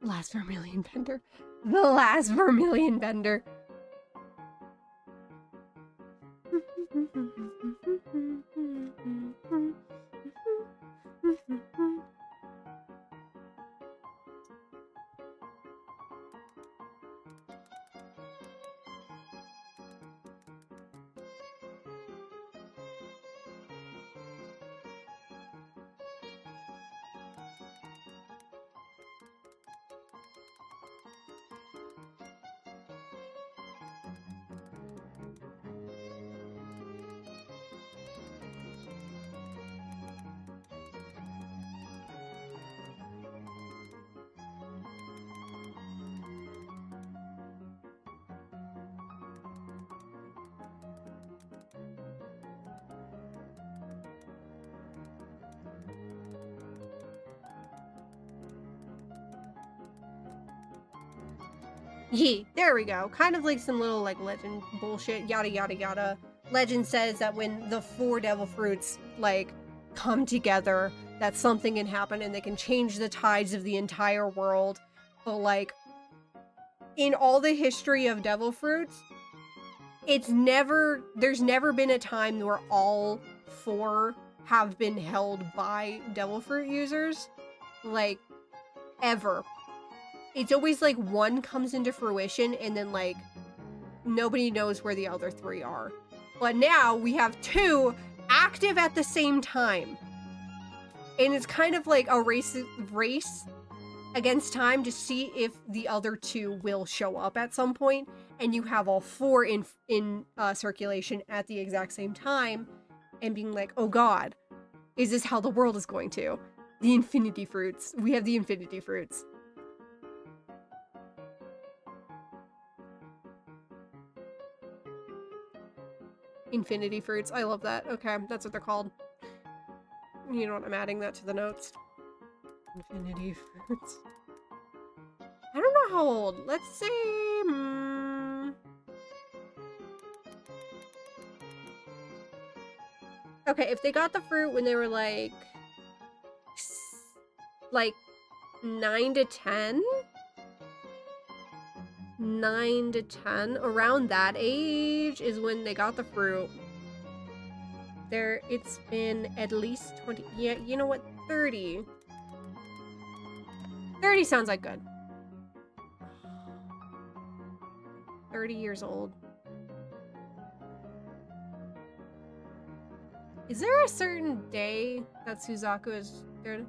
Last Vermilion Bender. The last Vermilion Bender. Yeah, there we go. Kind of like some little like legend bullshit, yada yada yada. Legend says that when the 4 devil fruits like come together, that something can happen and they can change the tides of the entire world. But like in all the history of devil fruits, there's never been a time where all 4 have been held by devil fruit users. Like ever. It's always like one comes into fruition and then like nobody knows where the other 3 are. But now we have 2 active at the same time. And it's kind of like a race against time to see if the other 2 will show up at some point, and you have all 4 in circulation at the exact same time and being like, "Oh god, is this how the world is going to?" The infinity fruits. We have the infinity fruits. Infinity fruits. I love that. Okay, that's what they're called. You know what? I'm adding that to the notes. Infinity fruits. I don't know how old. Let's say... Okay, if they got the fruit when they were like 9 to 10? 9 to 10, around that age is when they got the fruit. It's been at least 20, yeah, you know what, 30. 30 sounds like good. 30 years old. Is there a certain day that Suzaku is there?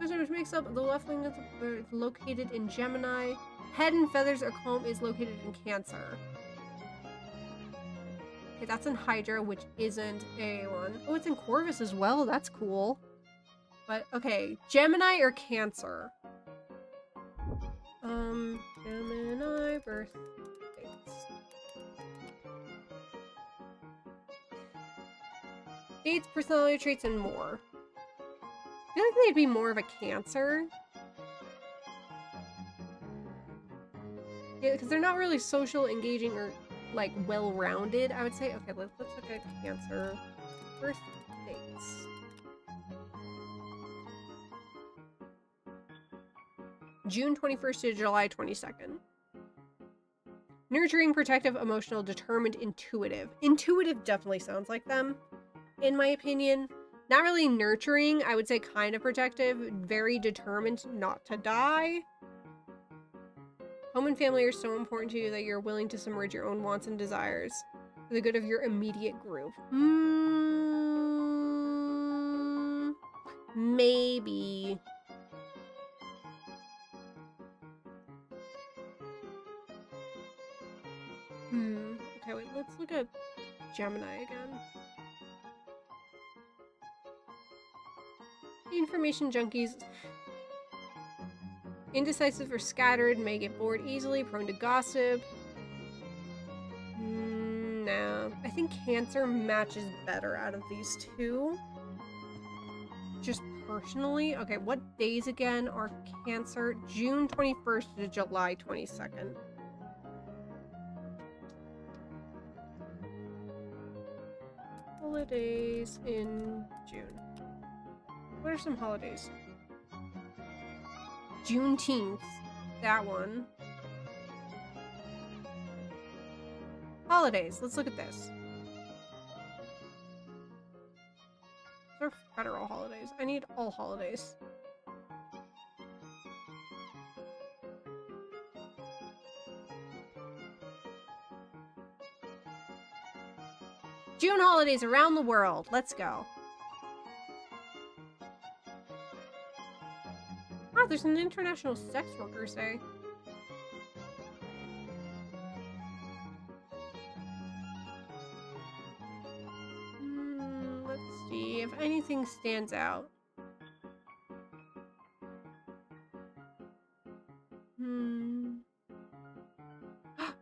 Which makes up the left wing of the bird located in Gemini. Head and feathers or comb is located in Cancer. Okay, that's in Hydra, which isn't a one. Oh, it's in Corvus as well. That's cool. But, okay. Gemini or Cancer? Gemini birth dates. Dates, personality traits, and more. I feel like they'd be more of a Cancer. Yeah, because they're not really social, engaging, or like well-rounded, I would say. Okay, let's look at Cancer birth dates. June 21st to July 22nd. Nurturing, protective, emotional, determined, intuitive. Intuitive definitely sounds like them, in my opinion. Not really nurturing, I would say kind of protective, very determined not to die. Home and family are so important to you that you're willing to submerge your own wants and desires for the good of your immediate group. Maybe. Okay, wait, let's look at Gemini again. Information junkies. Indecisive or scattered, may get bored easily, prone to gossip. No. I think Cancer matches better out of these 2. Just personally. Okay, what days again are Cancer? June 21st to July 22nd. Holidays in June. What are some holidays? Juneteenth. That one. Holidays. Let's look at this. These are federal holidays. I need all holidays. June holidays around the world. Let's go. Oh, there's an International Sex Workers Day. Let's see if anything stands out.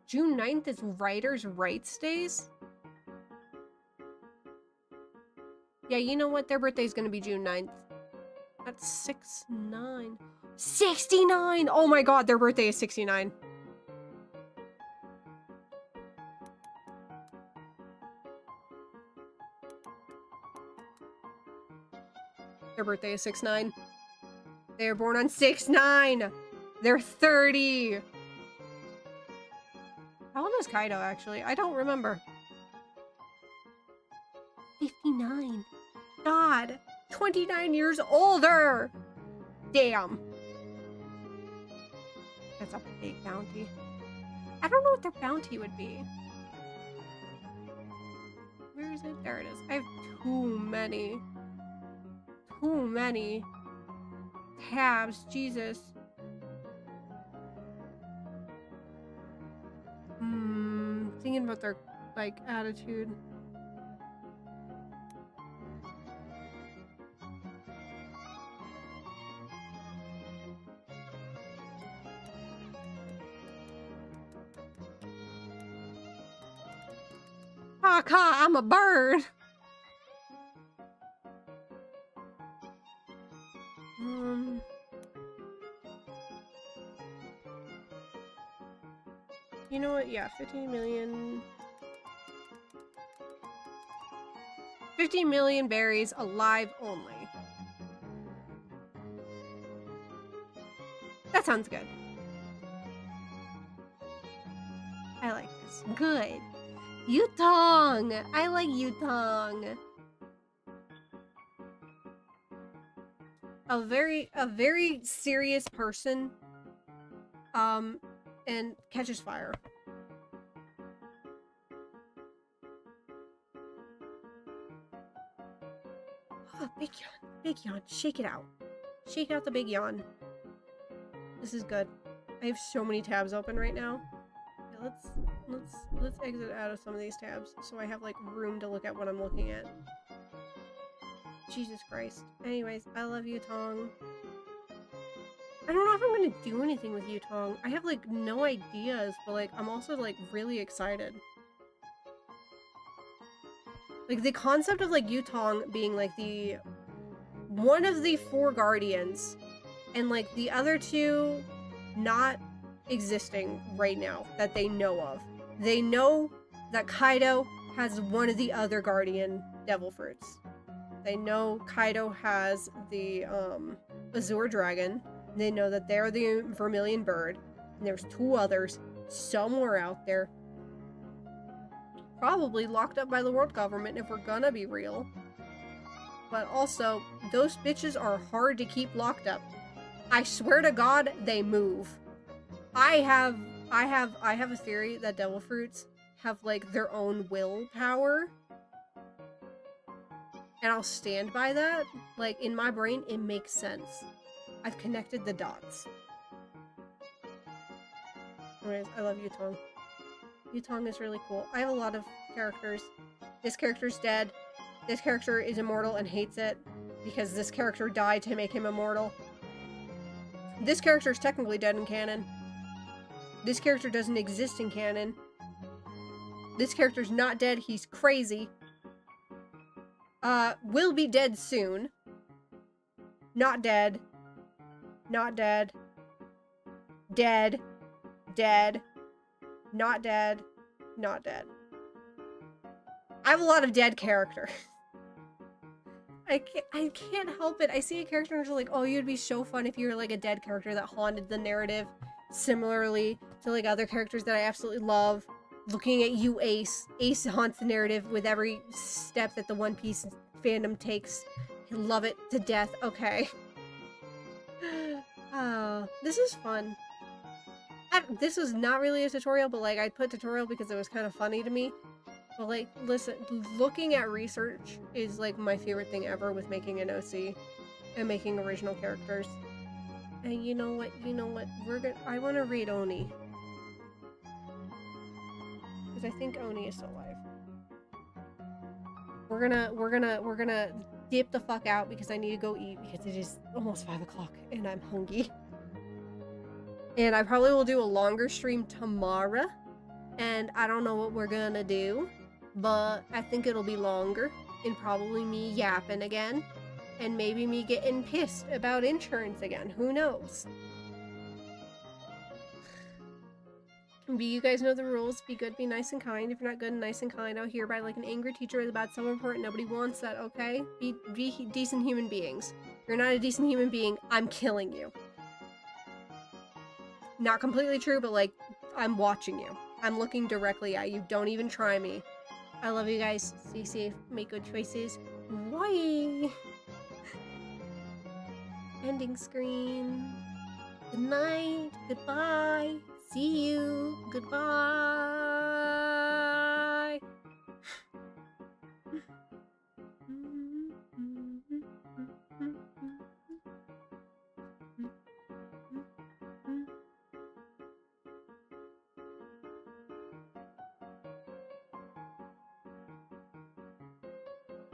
June 9th is Writers' Rights Days? Yeah, you know what? Their birthday's gonna be June 9th. That's 6/9. 69! Oh my god, their birthday is 69. Their birthday is 6/9. They were born on 6/9! They're 30! How old is Kaido, actually? I don't remember. 59. God! 29 years older! Damn. That's a big bounty. I don't know what their bounty would be. Where is it? There it is. I have too many. Too many tabs. Jesus. Thinking about their, like, attitude. Caw, I'm a bird. You know what? Yeah, 15 million. 15 million berries alive only. That sounds good. I like this. Good. Yutong! I like Yutong. A very serious person. And catches fire. Oh, big yawn. Big yawn. Shake it out. Shake out the big yawn. This is good. I have so many tabs open right now. Okay, let's exit out of some of these tabs so I have like room to look at what I'm looking at. Jesus Christ. Anyways, I love Yutong. I don't know if I'm gonna do anything with Yutong. I have like no ideas, but like I'm also like really excited. Like the concept of like Yutong being like the one of the 4 guardians and like the other 2 not existing right now that they know of. They know that Kaido has one of the other guardian devil fruits. They know Kaido has the Azure Dragon. They know that they're the Vermilion Bird. And there's 2 others somewhere out there. Probably locked up by the world government if we're gonna be real. But also, those bitches are hard to keep locked up. I swear to God, they move. I have a theory that devil fruits have like their own willpower. And I'll stand by that. Like in my brain, it makes sense. I've connected the dots. Anyways, I love Yutong. Yutong is really cool. I have a lot of characters. This character's dead. This character is immortal and hates it because this character died to make him immortal. This character is technically dead in canon. This character doesn't exist in canon. This character's not dead. He's crazy. Will be dead soon. Not dead. Not dead. Dead. Dead. Not dead. Not dead. I have a lot of dead characters. I can't help it. I see a character and I'm just like, oh, you'd be so fun if you were like a dead character that haunted the narrative similarly to like other characters that I absolutely love. Looking at you, Ace. Ace haunts the narrative with every step that the One Piece fandom takes. I love it to death. Okay. Oh, this is fun. This was not really a tutorial, but like I put tutorial because it was kind of funny to me. But like, listen, looking at research is like my favorite thing ever with making an OC and making original characters. And you know what? I want to read Oni. Because I think Oni is still alive. We're gonna dip the fuck out because I need to go eat because it is almost 5 o'clock and I'm hungry. And I probably will do a longer stream tomorrow. And I don't know what we're gonna do, but I think it'll be longer and probably me yapping again. And maybe me getting pissed about insurance again. Who knows? But you guys know the rules. Be good, be nice and kind. If you're not good and nice and kind, I'll hereby like an angry teacher with a bad self-report. Nobody wants that, okay? Be decent human beings. If you're not a decent human being, I'm killing you. Not completely true, but like, I'm watching you. I'm looking directly at you. Don't even try me. I love you guys. Stay safe. Make good choices. Bye. Ending screen. Good night. Goodbye. See you. Goodbye.